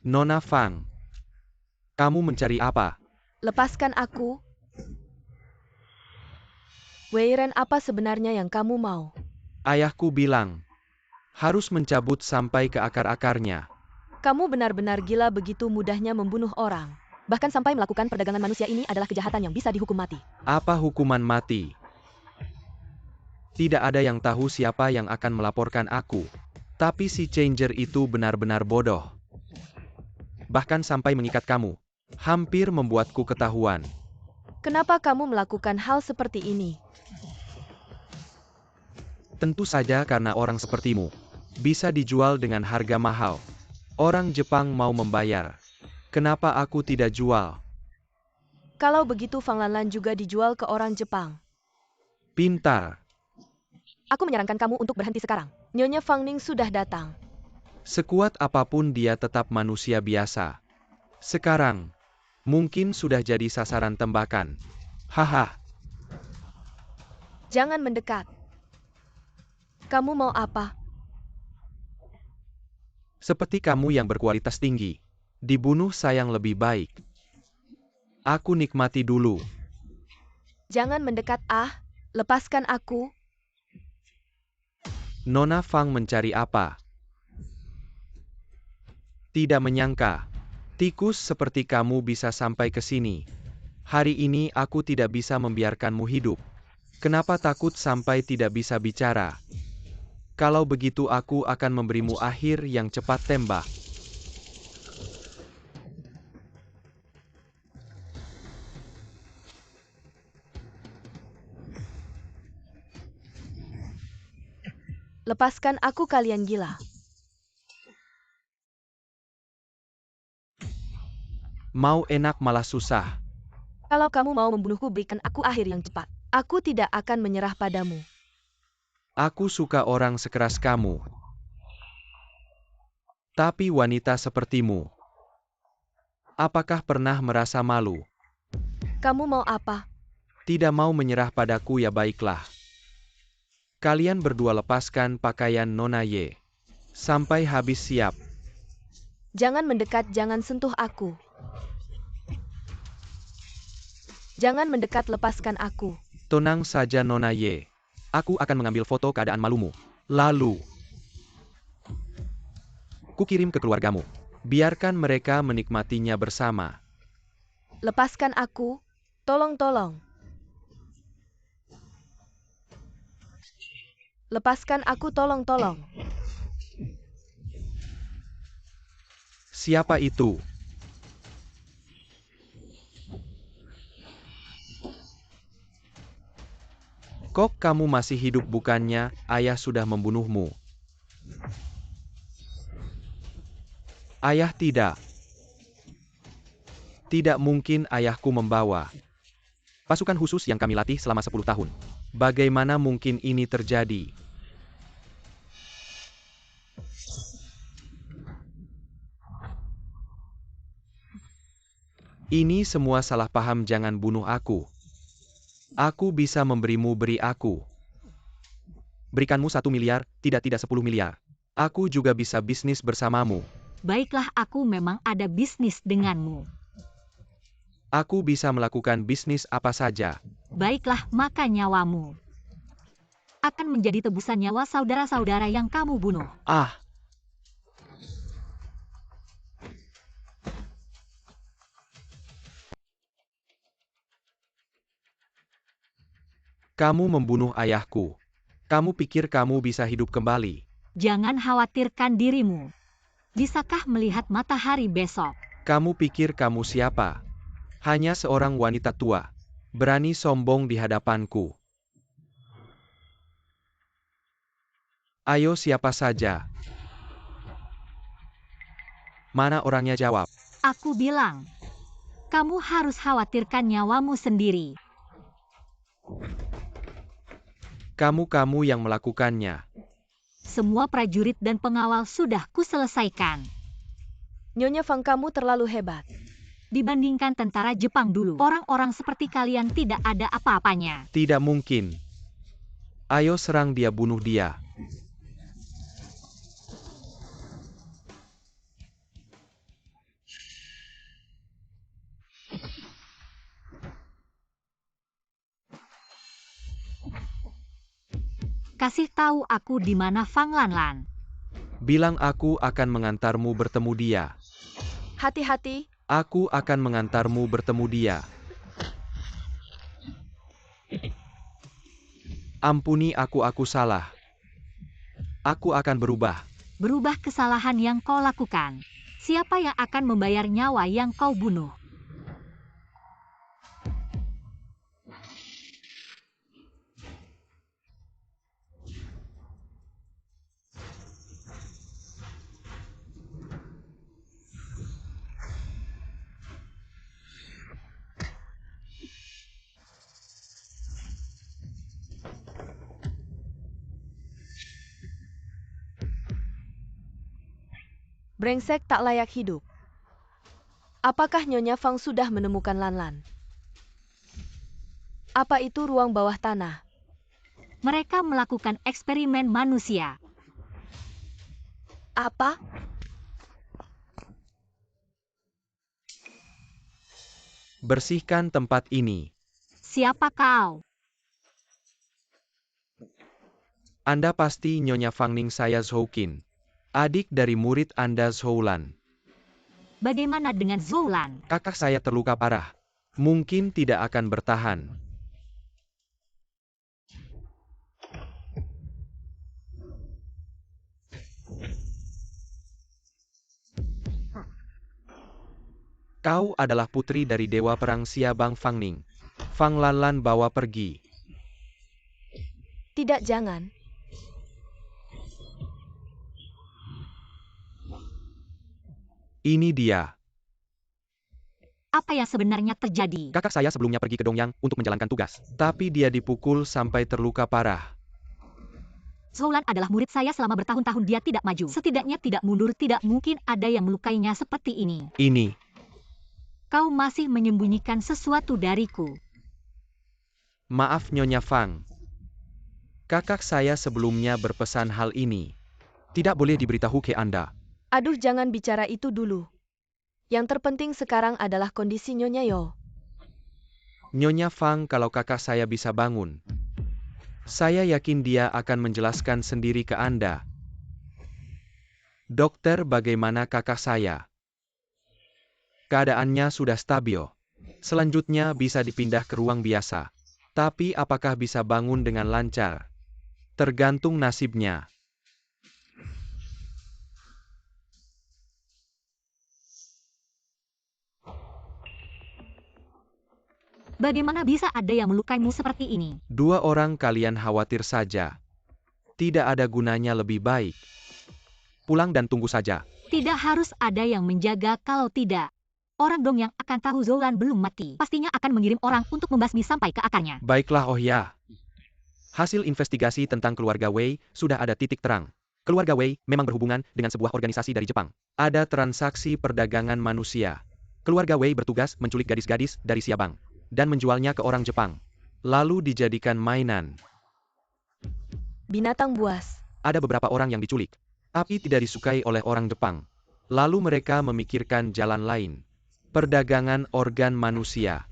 Nona Fang, kamu mencari apa? Lepaskan aku. Wei Ren, apa sebenarnya yang kamu mau? Ayahku bilang, harus mencabut sampai ke akar-akarnya. Kamu benar-benar gila, begitu mudahnya membunuh orang. Bahkan sampai melakukan perdagangan manusia. Ini adalah kejahatan yang bisa dihukum mati. Apa hukuman mati? Tidak ada yang tahu siapa yang akan melaporkan aku. Tapi si Changer itu benar-benar bodoh. Bahkan sampai mengikat kamu. Hampir membuatku ketahuan. Kenapa kamu melakukan hal seperti ini? Tentu saja karena orang sepertimu bisa dijual dengan harga mahal. Orang Jepang mau membayar. Kenapa aku tidak jual? Kalau begitu Fang Lanlan juga dijual ke orang Jepang. Pintar. Aku menyarankan kamu untuk berhenti sekarang. Nyonya Fang Ning sudah datang. Sekuat apapun dia tetap manusia biasa. Sekarang, mungkin sudah jadi sasaran tembakan. Haha. Jangan mendekat. Kamu mau apa? Seperti kamu yang berkualitas tinggi. Dibunuh sayang lebih baik. Aku nikmati dulu. Jangan mendekat, lepaskan aku. Nona Fang mencari apa? Tidak menyangka, tikus seperti kamu bisa sampai ke sini. Hari ini aku tidak bisa membiarkanmu hidup. Kenapa takut sampai tidak bisa bicara? Kalau begitu aku akan memberimu akhir yang cepat, tembak. Lepaskan aku, kalian gila. Mau enak malah susah. Kalau kamu mau membunuhku, berikan aku akhir yang cepat. Aku tidak akan menyerah padamu. Aku suka orang sekeras kamu. Tapi wanita sepertimu, apakah pernah merasa malu? Kamu mau apa? Tidak mau menyerah padaku, ya baiklah. Kalian berdua lepaskan pakaian Nona Ye. Sampai habis siap. Jangan mendekat, jangan sentuh aku. Jangan mendekat, lepaskan aku. Tenang saja Nona Ye. Aku akan mengambil foto keadaan malumu. Lalu, kukirim ke keluargamu. Biarkan mereka menikmatinya bersama. Lepaskan aku. Tolong. Lepaskan aku, tolong. Siapa itu? Kok kamu masih hidup, bukannya ayah sudah membunuhmu? Ayah tidak. Tidak mungkin ayahku membawa pasukan khusus yang kami latih selama 10 tahun. Bagaimana mungkin ini terjadi? Ini semua salah paham, jangan bunuh aku. Aku bisa memberimu, beri aku. Berikanmu 1 miliar, tidak 10 miliar. Aku juga bisa bisnis bersamamu. Baiklah, aku memang ada bisnis denganmu. Aku bisa melakukan bisnis apa saja. Baiklah, maka nyawamu akan menjadi tebusan nyawa saudara-saudara yang kamu bunuh. Ah! Kamu membunuh ayahku. Kamu pikir kamu bisa hidup kembali? Jangan khawatirkan dirimu. Bisakah melihat matahari besok? Kamu pikir kamu siapa? Hanya seorang wanita tua. Berani sombong di hadapanku. Ayo, siapa saja? Mana orangnya, jawab. Aku bilang, kamu harus khawatirkan nyawamu sendiri. Kamu yang melakukannya. Semua prajurit dan pengawal sudah kuselesaikan. Nyonya Fang, kamu terlalu hebat. Dibandingkan tentara Jepang dulu, orang-orang seperti kalian tidak ada apa-apanya. Tidak mungkin. Ayo serang dia, bunuh dia. Kasih tahu aku di mana Fang Lanlan. Bilang aku akan mengantarmu bertemu dia. Hati-hati. Aku akan mengantarmu bertemu dia. Ampuni aku salah. Aku akan berubah. Berubah kesalahan yang kau lakukan. Siapa yang akan membayar nyawa yang kau bunuh? Brengsek tak layak hidup. Apakah Nyonya Fang sudah menemukan Lanlan? Apa itu ruang bawah tanah? Mereka melakukan eksperimen manusia. Apa? Bersihkan tempat ini. Siapa kau? Anda pasti Nyonya Fangning, saya Zhouqin. Adik dari murid Anda Zhoulan. Bagaimana dengan Zhoulan? Kakak saya terluka parah. Mungkin tidak akan bertahan. Kau adalah putri dari Dewa Perang Siabang Fangning. Fang Lanlan bawa pergi. Tidak, jangan. Ini dia. Apa yang sebenarnya terjadi? Kakak saya sebelumnya pergi ke Dongyang untuk menjalankan tugas. Tapi dia dipukul sampai terluka parah. Zoulan adalah murid saya selama bertahun-tahun, dia tidak maju. Setidaknya tidak mundur, tidak mungkin ada yang melukainya seperti ini. Ini. Kau masih menyembunyikan sesuatu dariku. Maaf Nyonya Fang. Kakak saya sebelumnya berpesan hal ini. Tidak boleh diberitahu ke Anda. Aduh, jangan bicara itu dulu. Yang terpenting sekarang adalah kondisi Nyonya Yo. Nyonya Fang, kalau kakak saya bisa bangun, saya yakin dia akan menjelaskan sendiri ke Anda. Dokter, bagaimana kakak saya? Keadaannya sudah stabil. Selanjutnya bisa dipindah ke ruang biasa. Tapi apakah bisa bangun dengan lancar? Tergantung nasibnya. Bagaimana bisa ada yang melukaimu seperti ini? 2 orang kalian khawatir saja. Tidak ada gunanya, lebih baik pulang dan tunggu saja. Tidak harus ada yang menjaga, kalau tidak orang Dongyang akan tahu Zoulan belum mati. Pastinya akan mengirim orang untuk membasmi sampai ke akarnya. Baiklah, oh ya. Hasil investigasi tentang keluarga Wei sudah ada titik terang. Keluarga Wei memang berhubungan dengan sebuah organisasi dari Jepang. Ada transaksi perdagangan manusia. Keluarga Wei bertugas menculik gadis-gadis dari Siabang dan menjualnya ke orang Jepang. Lalu dijadikan mainan. Binatang buas. Ada beberapa orang yang diculik, tapi tidak disukai oleh orang Jepang. Lalu mereka memikirkan jalan lain. Perdagangan organ manusia.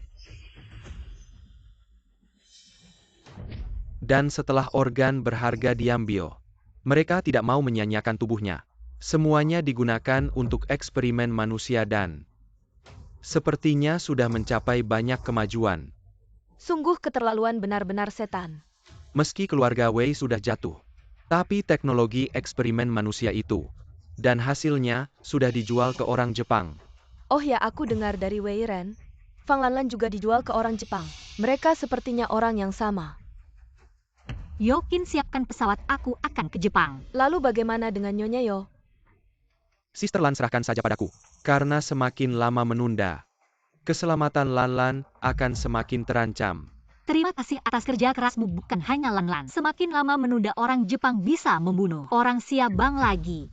Dan setelah organ berharga diambil, mereka tidak mau menyia-nyiakan tubuhnya. Semuanya digunakan untuk eksperimen manusia dan sepertinya sudah mencapai banyak kemajuan. Sungguh keterlaluan, benar-benar setan. Meski keluarga Wei sudah jatuh, tapi teknologi eksperimen manusia itu dan hasilnya sudah dijual ke orang Jepang. Oh ya, aku dengar dari Wei Ren, Fang Lanlan juga dijual ke orang Jepang. Mereka sepertinya orang yang sama. Yokin, siapkan pesawat, aku akan ke Jepang. Lalu bagaimana dengan Nyonya Yo? Sister Lan, serahkan saja padaku. Karena semakin lama menunda, keselamatan Lanlan akan semakin terancam. Terima kasih atas kerja kerasmu, bukan hanya Lanlan. Semakin lama menunda, orang Jepang bisa membunuh orang Siabang lagi.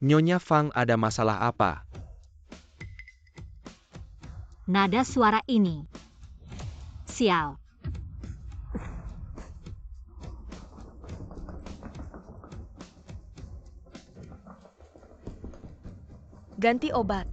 Nyonya Fang, ada masalah apa? Nada suara ini. Sial. Ganti obat.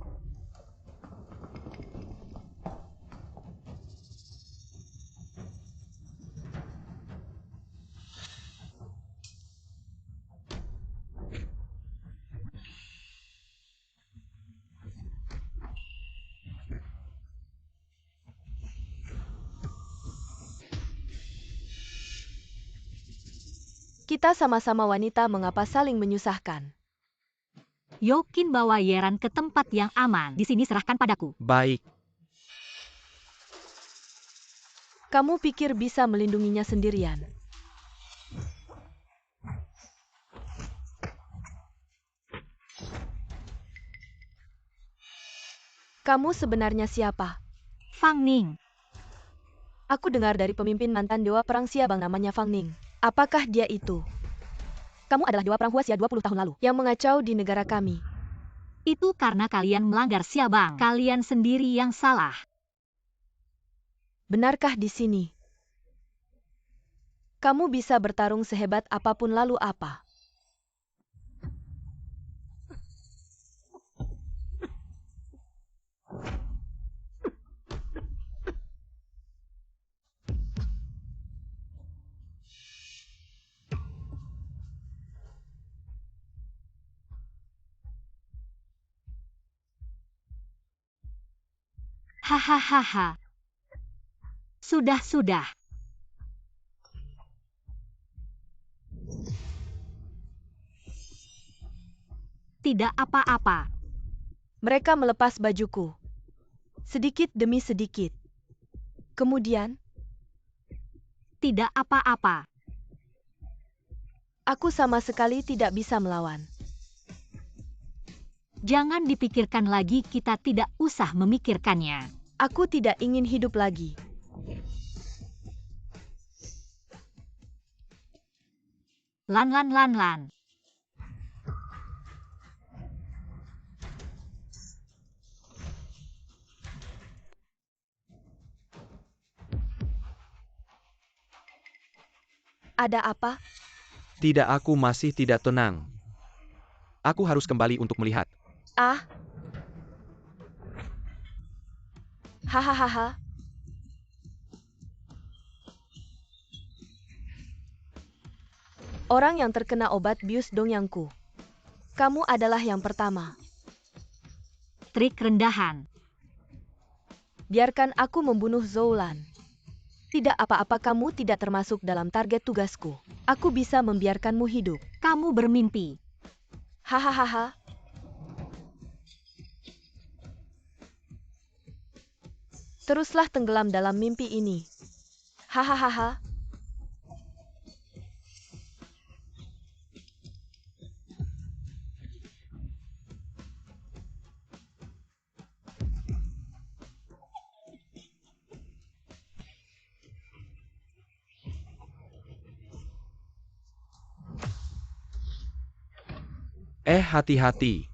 Kita sama-sama wanita, mengapa saling menyusahkan? Yokin, bawa Yeran ke tempat yang aman. Di sini, serahkan padaku. Baik. Kamu pikir bisa melindunginya sendirian? Kamu sebenarnya siapa? Fang Ning. Aku dengar dari pemimpin mantan Dewa Perang Siabang namanya Fang Ning. Apakah dia itu? Kamu adalah Dewa Perang Huaxia 20 tahun lalu yang mengacau di negara kami. Itu karena kalian melanggar Siabang. Kalian sendiri yang salah. Benarkah di sini? Kamu bisa bertarung sehebat apapun, lalu apa? Hahaha. Sudah. Tidak apa-apa. Mereka melepas bajuku. Sedikit demi sedikit. Kemudian, Tidak apa-apa. aku sama sekali tidak bisa melawan. Jangan dipikirkan lagi, kita tidak usah memikirkannya. Aku tidak ingin hidup lagi. Lan. Ada apa? Tidak, aku masih tidak tenang. Aku harus kembali untuk melihat. Ah. Hahaha. Orang yang terkena obat bius dongyangku. Kamu adalah yang pertama. Trik rendahan. Biarkan aku membunuh Zoulan. Tidak apa-apa, kamu tidak termasuk dalam target tugasku. Aku bisa membiarkanmu hidup. Kamu bermimpi. Hahaha. Teruslah tenggelam dalam mimpi ini. Hahaha. Hati-hati.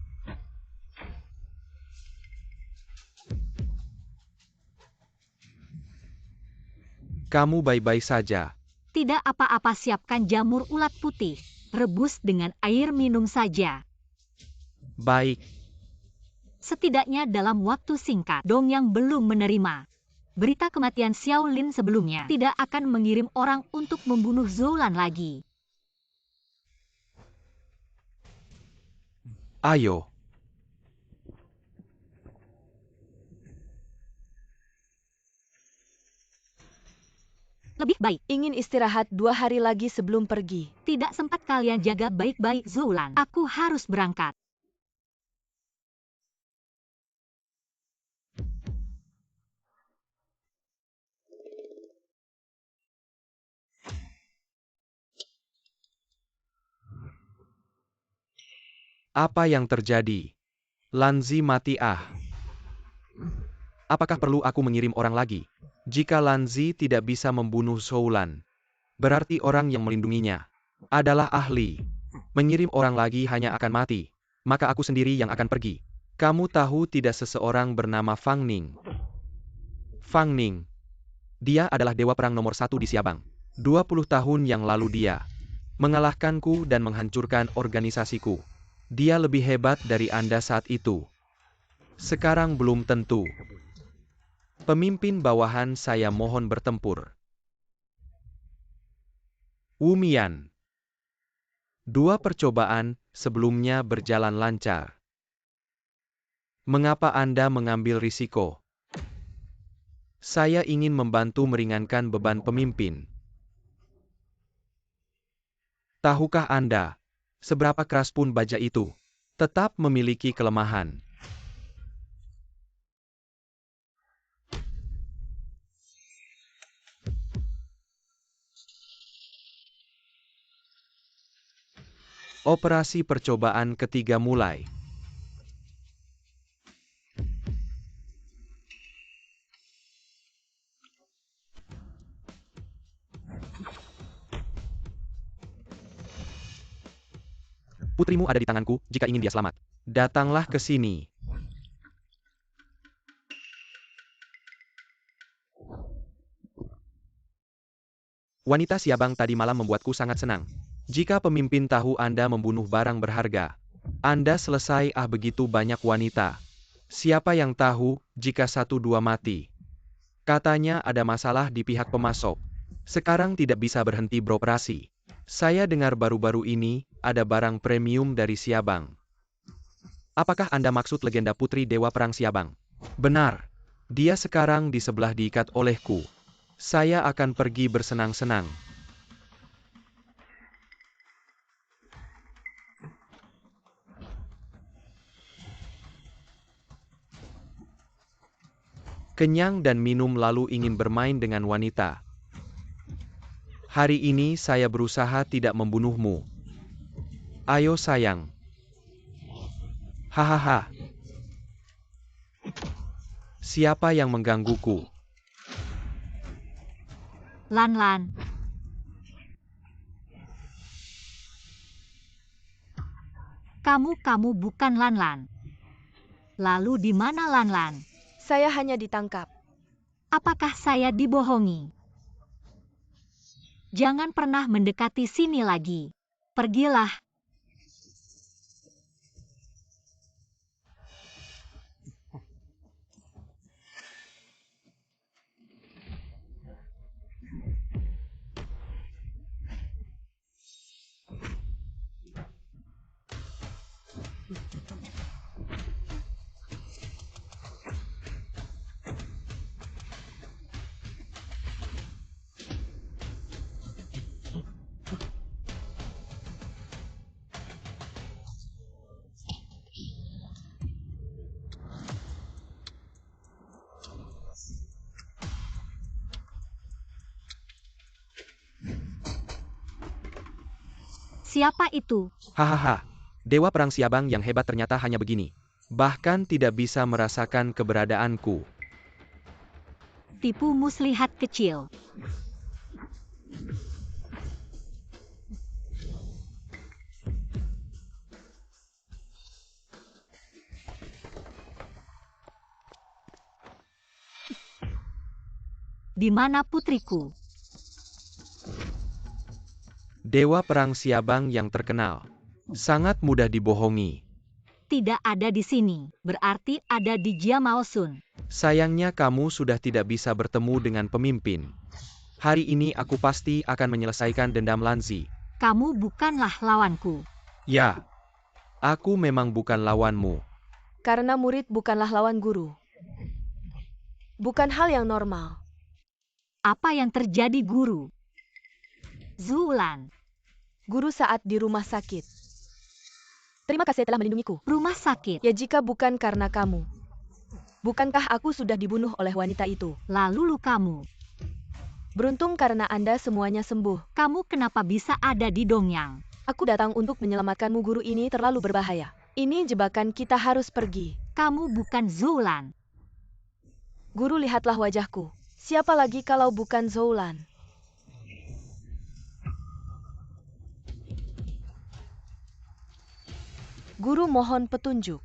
Kamu baik-baik saja. Tidak apa-apa, siapkan jamur ulat putih. Rebus dengan air minum saja. Baik. Setidaknya dalam waktu singkat, Dongyang belum menerima berita kematian Xiao Lin sebelumnya. Tidak akan mengirim orang untuk membunuh Zoulan lagi. Ayo. Lebih baik, Ingin istirahat 2 hari lagi sebelum pergi. tidak sempat kalian jaga baik-baik Zoulan. Aku harus berangkat. Apa yang terjadi? Lanzi mati ah. Apakah perlu aku mengirim orang lagi? Jika Lanzi tidak bisa membunuh Zoulan, berarti orang yang melindunginya adalah ahli. Mengirim orang lagi hanya akan mati. Maka aku sendiri yang akan pergi. Kamu tahu tidak seseorang bernama Fang Ning? Fang Ning. Dia adalah dewa perang nomor 1 di Xiabang. 20 tahun yang lalu dia mengalahkanku dan menghancurkan organisasiku. Dia lebih hebat dari Anda saat itu. Sekarang belum tentu. Pemimpin bawahan, saya mohon bertempur. Wu Mian. 2 percobaan sebelumnya berjalan lancar. Mengapa Anda mengambil risiko? Saya ingin membantu meringankan beban pemimpin. Tahukah Anda, seberapa keras pun baja itu tetap memiliki kelemahan. Operasi percobaan ketiga mulai. Putrimu ada di tanganku, jika ingin dia selamat, datanglah ke sini. Wanita Xiabang tadi malam membuatku sangat senang. Jika pemimpin tahu Anda membunuh barang berharga, Anda selesai begitu banyak wanita. Siapa yang tahu jika 1-2 mati? Katanya ada masalah di pihak pemasok. Sekarang tidak bisa berhenti beroperasi. Saya dengar baru-baru ini ada barang premium dari Xiabang. Apakah Anda maksud legenda putri Dewa Perang Xiabang? Benar. Dia sekarang di sebelah diikat olehku. Saya akan pergi bersenang-senang. Kenyang dan minum lalu ingin bermain dengan wanita. Hari ini saya berusaha tidak membunuhmu. Ayo sayang. Hahaha. Siapa yang menggangguku? Lan Lan. Kamu bukan Lan Lan. Lalu di mana Lan Lan? Saya hanya ditangkap. Apakah saya dibohongi? Jangan pernah mendekati sini lagi. Pergilah. Siapa itu? Hahaha. Dewa Perang Siabang yang hebat ternyata hanya begini. Bahkan tidak bisa merasakan keberadaanku. Tipu muslihat kecil. Di mana putriku? Dewa Perang Siabang yang terkenal. Sangat mudah dibohongi. Tidak ada di sini. Berarti ada di Jia Maosun. Sayangnya kamu sudah tidak bisa bertemu dengan pemimpin. Hari ini aku pasti akan menyelesaikan dendam Lanzi. Kamu bukanlah lawanku. Ya. Aku memang bukan lawanmu. Karena murid bukanlah lawan guru. Bukan hal yang normal. Apa yang terjadi, guru? Zulan. Guru saat di rumah sakit. Terima kasih telah melindungiku. Rumah sakit. Ya jika bukan karena kamu. Bukankah aku sudah dibunuh oleh wanita itu? Lalu lukamu. Beruntung karena Anda semuanya sembuh. Kamu kenapa bisa ada di Dongyang? Aku datang untuk menyelamatkanmu, guru ini terlalu berbahaya. Ini jebakan, kita harus pergi. Kamu bukan Zulan. Guru, lihatlah wajahku. Siapa lagi kalau bukan Zoulan? Guru mohon petunjuk.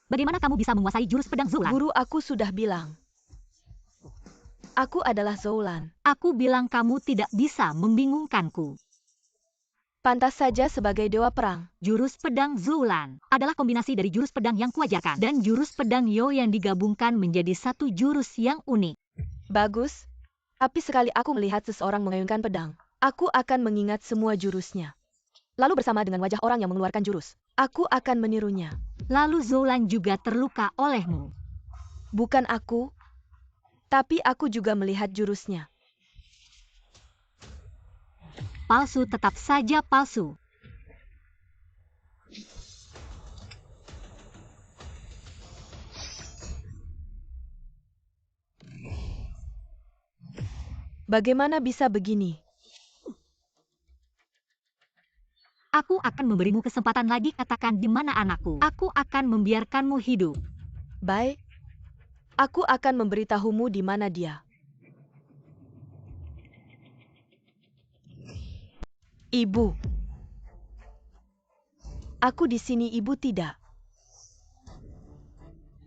Bagaimana kamu bisa menguasai jurus pedang Zulan? Guru, aku sudah bilang. Aku adalah Zoulan. Aku bilang kamu tidak bisa membingungkanku. Pantas saja sebagai dewa perang. Jurus pedang Zulan adalah kombinasi dari jurus pedang yang kuajarkan dan jurus pedang Yo yang digabungkan menjadi satu jurus yang unik. Bagus. Tapi sekali aku melihat seseorang mengayunkan pedang, aku akan mengingat semua jurusnya. Lalu bersama dengan wajah orang yang mengeluarkan jurus, aku akan menirunya. Lalu Zulan juga terluka olehmu. Bukan aku, tapi aku juga melihat jurusnya. Palsu tetap saja palsu. Bagaimana bisa begini? Aku akan memberimu kesempatan lagi, katakan di mana anakku. Aku akan membiarkanmu hidup. Baik. Aku akan memberitahumu di mana dia. Ibu. Aku di sini, Ibu tidak.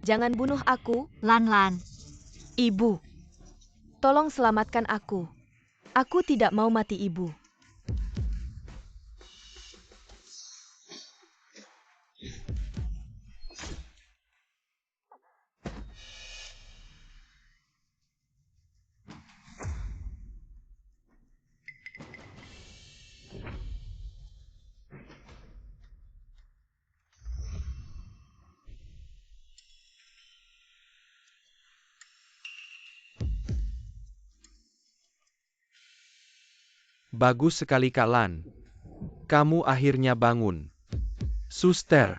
Jangan bunuh aku. Lan Lan. Ibu. Tolong selamatkan aku. Aku tidak mau mati, Ibu. Bagus sekali Kak Lan. Kamu akhirnya bangun. Suster.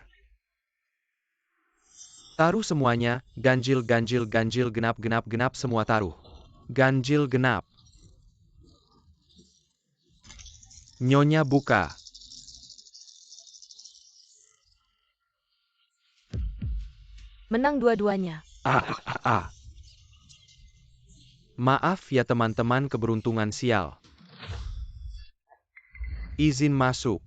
Taruh semuanya, ganjil genap semua taruh. Ganjil genap. Nyonya buka. Menang dua-duanya. Maaf ya teman-teman keberuntungan sial. Izin masuk.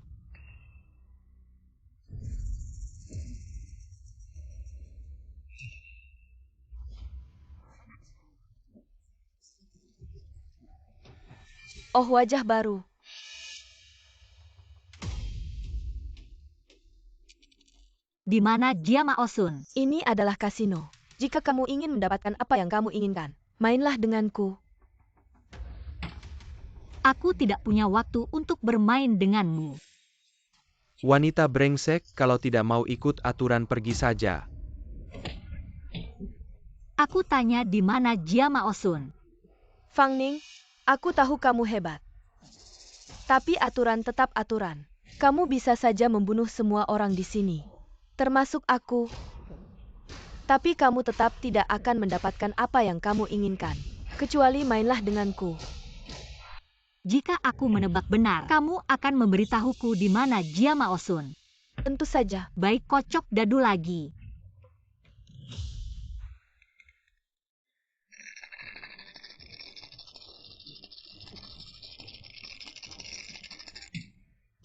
Oh, wajah baru. Di mana dia Ma Osun? Ini adalah kasino. Jika kamu ingin mendapatkan apa yang kamu inginkan, mainlah denganku. Aku tidak punya waktu untuk bermain denganmu. Wanita brengsek, kalau tidak mau ikut aturan pergi saja. Aku tanya di mana dia Ma Osun? Fang Ning, aku tahu kamu hebat. Tapi aturan tetap aturan. Kamu bisa saja membunuh semua orang di sini, termasuk aku. Tapi kamu tetap tidak akan mendapatkan apa yang kamu inginkan, kecuali mainlah denganku. Jika aku menebak benar, kamu akan memberitahuku di mana dia Ma Osun. Tentu saja. Baik, kocok dadu lagi.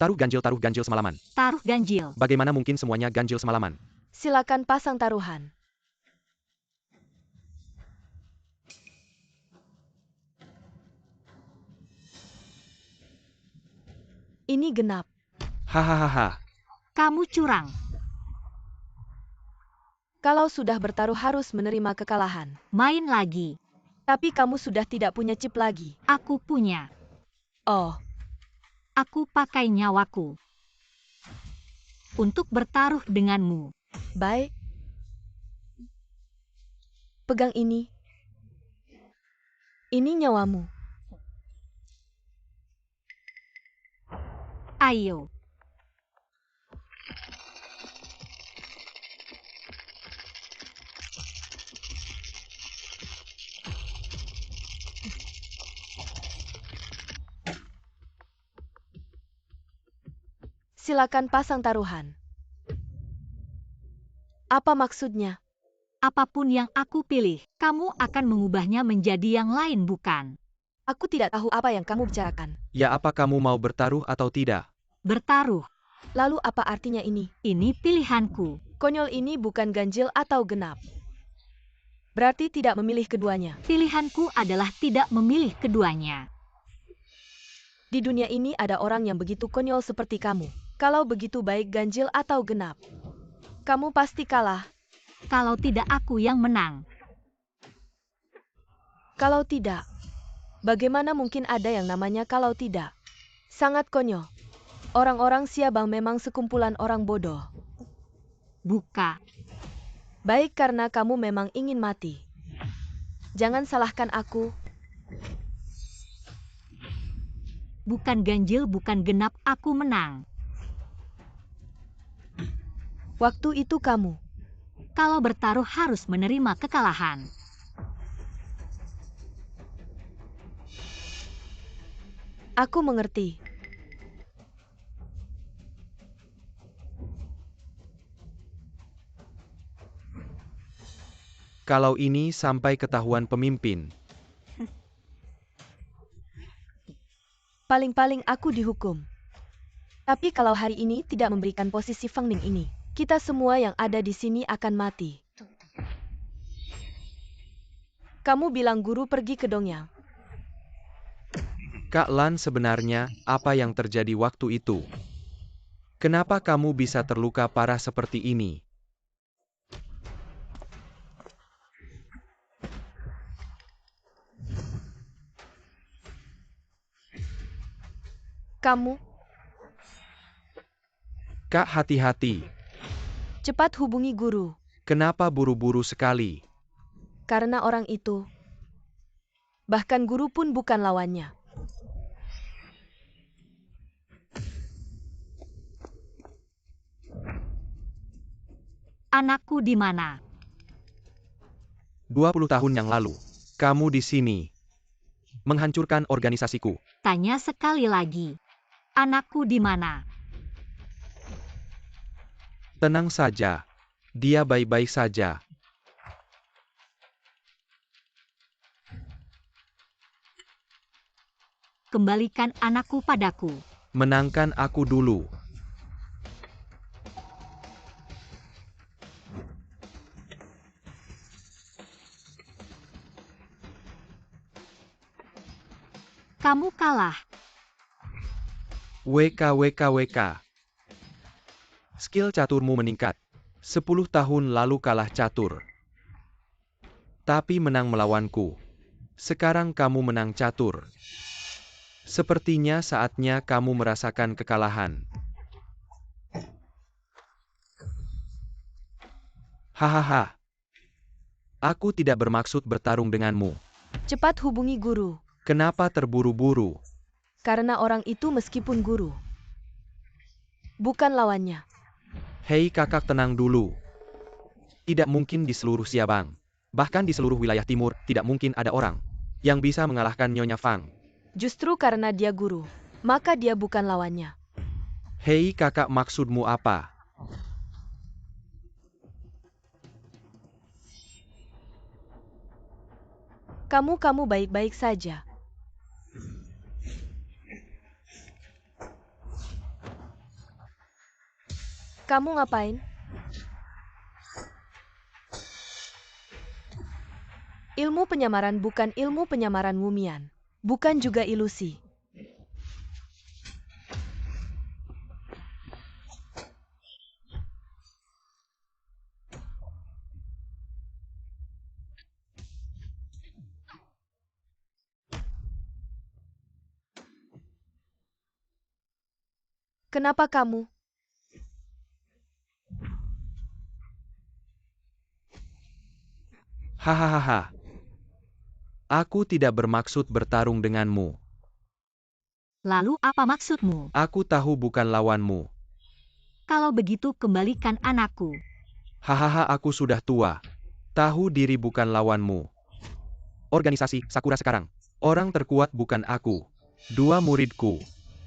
Taruh ganjil semalaman. Taruh ganjil. Bagaimana mungkin semuanya ganjil semalaman? Silakan pasang taruhan. Ini genap. Hahaha. Kamu curang. Kalau sudah bertaruh harus menerima kekalahan. Main lagi. Tapi kamu sudah tidak punya chip lagi. Aku punya. Oh, Aku pakai nyawaku untuk bertaruh denganmu. baik. Pegang ini. Ini nyawamu. Ayo. Silakan pasang taruhan. Apa maksudnya? Apapun yang aku pilih, kamu akan mengubahnya menjadi yang lain, bukan? Aku tidak tahu apa yang kamu bicarakan. Ya, apa kamu mau bertaruh atau tidak? Bertaruh. Lalu apa artinya ini? Ini pilihanku. Konyol, ini bukan ganjil atau genap. Berarti tidak memilih keduanya. Pilihanku adalah tidak memilih keduanya. Di dunia ini ada orang yang begitu konyol seperti kamu. Kalau begitu baik ganjil atau genap, kamu pasti kalah. Kalau tidak, aku yang menang. Kalau tidak, bagaimana mungkin ada yang namanya kalau tidak? Sangat konyol. Orang-orang Siabang memang sekumpulan orang bodoh. Buka. Baik, karena kamu memang ingin mati. Jangan salahkan aku. Bukan ganjil, bukan genap, aku menang. Waktu itu kamu. Kalau bertaruh harus menerima kekalahan. Aku mengerti. Kalau ini sampai ketahuan pemimpin, Paling-paling aku dihukum. Tapi kalau hari ini tidak memberikan posisi Fang Ning ini, kita semua yang ada di sini akan mati. Kamu bilang guru pergi ke Dongyang. Kak Lan, sebenarnya apa yang terjadi waktu itu? Kenapa kamu bisa terluka parah seperti ini? Kamu, Kak, hati-hati. cepat hubungi guru. Kenapa buru-buru sekali? Karena orang itu, bahkan guru pun bukan lawannya. Anakku di mana? 20 tahun yang lalu, kamu di sini. Menghancurkan organisasiku. Tanya sekali lagi. Anakku di mana? Tenang saja. Dia baik-baik saja. Kembalikan anakku padaku. Menangkan aku dulu. Kamu kalah. WK. Skill caturmu meningkat. 10 tahun lalu kalah catur. Tapi menang melawanku. Sekarang kamu menang catur. Sepertinya saatnya kamu merasakan kekalahan. Hahaha. Aku tidak bermaksud bertarung denganmu. Cepat hubungi guru. Kenapa terburu-buru? Karena orang itu meskipun guru, bukan lawannya. Hei kakak, tenang dulu. Tidak mungkin di seluruh Siabang, bahkan di seluruh wilayah timur, tidak mungkin ada orang yang bisa mengalahkan Nyonya Fang. Justru karena dia guru, maka dia bukan lawannya. Hei kakak, maksudmu apa? Kamu baik-baik saja. Kamu ngapain? Ilmu penyamaran bukan ilmu penyamaran Wumian. Bukan juga ilusi. Kenapa kamu? Hahaha. Aku tidak bermaksud bertarung denganmu. Lalu apa maksudmu? Aku tahu bukan lawanmu. Kalau begitu kembalikan anakku. Hahaha, aku sudah tua. Tahu diri bukan lawanmu. Organisasi Sakura sekarang. Orang terkuat bukan aku. 2 muridku.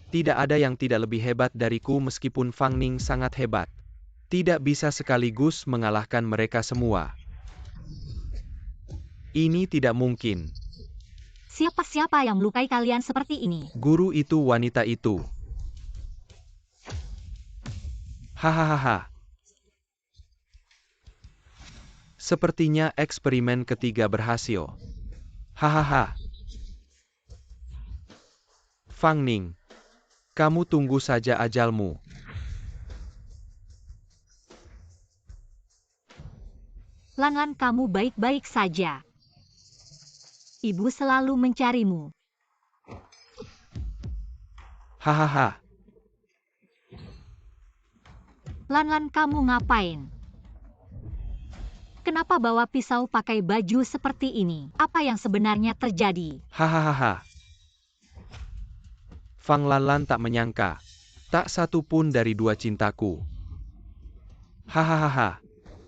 Tidak ada yang tidak lebih hebat dariku meskipun Fang Ning sangat hebat. Tidak bisa sekaligus mengalahkan mereka semua. Ini tidak mungkin. Siapa-siapa yang melukai kalian seperti ini? Guru itu, wanita itu. Hahaha. Sepertinya eksperimen ketiga berhasil. Hahaha. Fang Ning, kamu tunggu saja ajalmu. Lan, kamu baik-baik saja. Ibu selalu mencarimu. Hahaha. Lan, kamu ngapain? Kenapa bawa pisau pakai baju seperti ini? Apa yang sebenarnya terjadi? Hahaha. Fang Lanlan tak menyangka. Tak satu pun dari 2 cintaku. Hahaha.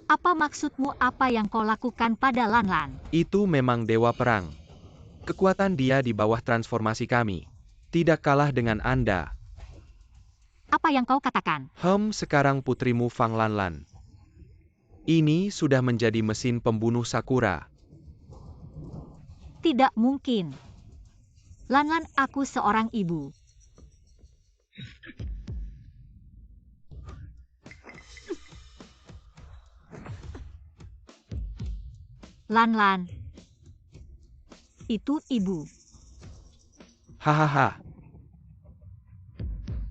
Apa maksudmu, apa yang kau lakukan pada Lan? Itu memang dewa perang. Kekuatan dia di bawah transformasi kami. Tidak kalah dengan Anda. Apa yang kau katakan? Sekarang putrimu Fang Lanlan. Ini sudah menjadi mesin pembunuh Sakura. Tidak mungkin. Lan, aku seorang ibu. Lan. Itu ibu. Hahaha.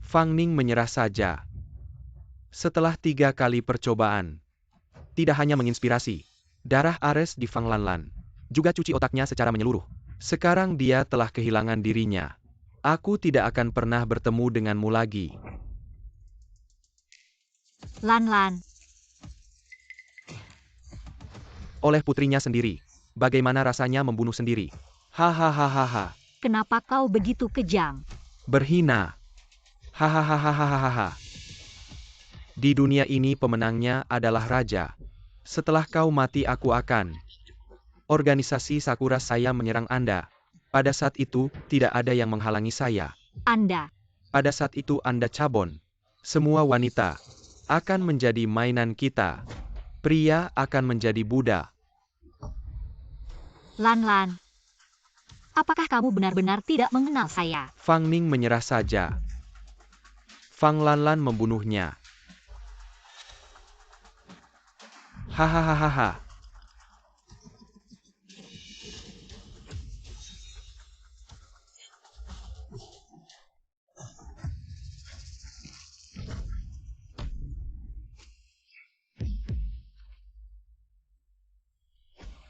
Fang Ning menyerah saja. Setelah 3 kali percobaan. Tidak hanya menginspirasi. Darah Ares di Fang Lanlan. Juga cuci otaknya secara menyeluruh. Sekarang dia telah kehilangan dirinya. Aku tidak akan pernah bertemu denganmu lagi. Lan. Oleh putrinya sendiri. Bagaimana rasanya membunuh sendiri? Hahaha. Kenapa kau begitu kejam? Berhina. Hahaha. Di dunia ini pemenangnya adalah raja. Setelah kau mati aku akan. Organisasi Sakura saya menyerang Anda. Pada saat itu, tidak ada yang menghalangi saya. Anda. Pada saat itu Anda cabon. Semua wanita akan menjadi mainan kita. Pria akan menjadi budak. Lan Lan. Apakah kamu benar-benar tidak mengenal saya? Fang Ning menyerah saja. Fang Lanlan membunuhnya. Hahaha.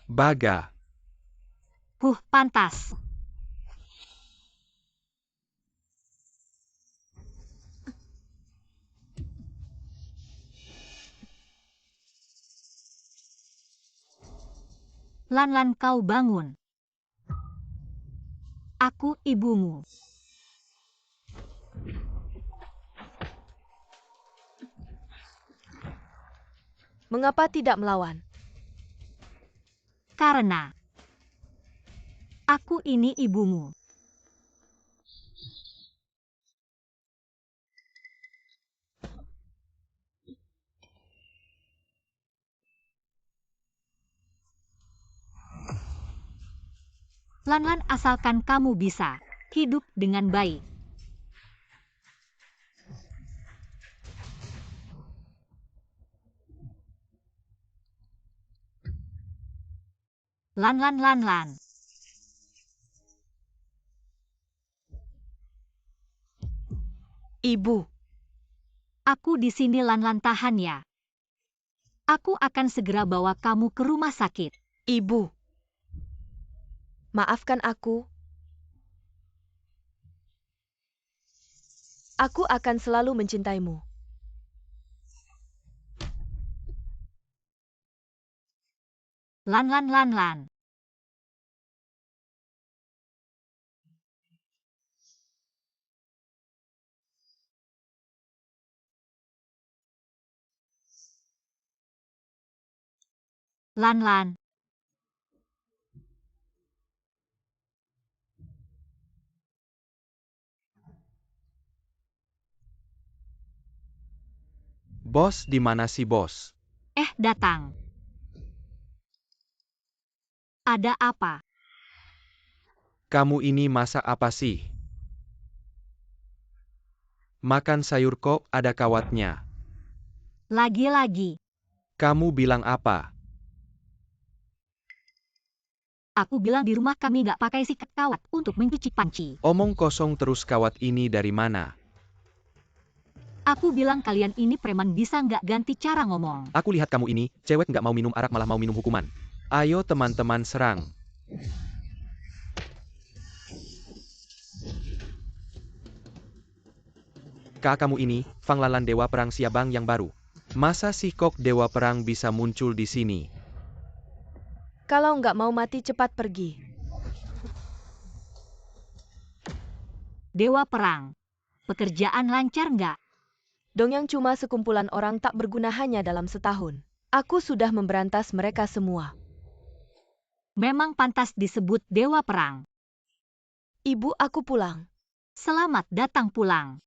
Baga. Pantas. Lan Lan, kau bangun. Aku ibumu. Mengapa tidak melawan? Karena aku ini ibumu. Lan Lan, asalkan kamu bisa hidup dengan baik. Lan Lan, Lan Lan. Ibu. Aku di sini, Lan Lan, tahan ya. Aku akan segera bawa kamu ke rumah sakit. Ibu. Maafkan aku. Aku akan selalu mencintaimu. Lan Lan, Lan Lan. Lan Lan. Bos, di mana si bos? Datang. Ada apa? Kamu ini masak apa sih? Makan sayur kok ada kawatnya. Lagi-lagi. Kamu bilang apa? Aku bilang di rumah kami gak pakai sikat kawat untuk mencuci panci. Omong kosong terus, kawat ini dari mana? Aku bilang kalian ini preman, bisa nggak ganti cara ngomong? Aku lihat kamu ini, cewek nggak mau minum arak malah mau minum hukuman. Ayo teman-teman serang. Kamu ini, Fang Lanlan, Dewa Perang Siabang yang baru. Masa si Kok Dewa Perang bisa muncul di sini? Kalau nggak mau mati cepat pergi. Dewa Perang. Pekerjaan lancar nggak? Dongyang cuma sekumpulan orang tak berguna hanya dalam setahun. Aku sudah memberantas mereka semua. Memang pantas disebut Dewa Perang. Ibu, aku pulang. Selamat datang pulang.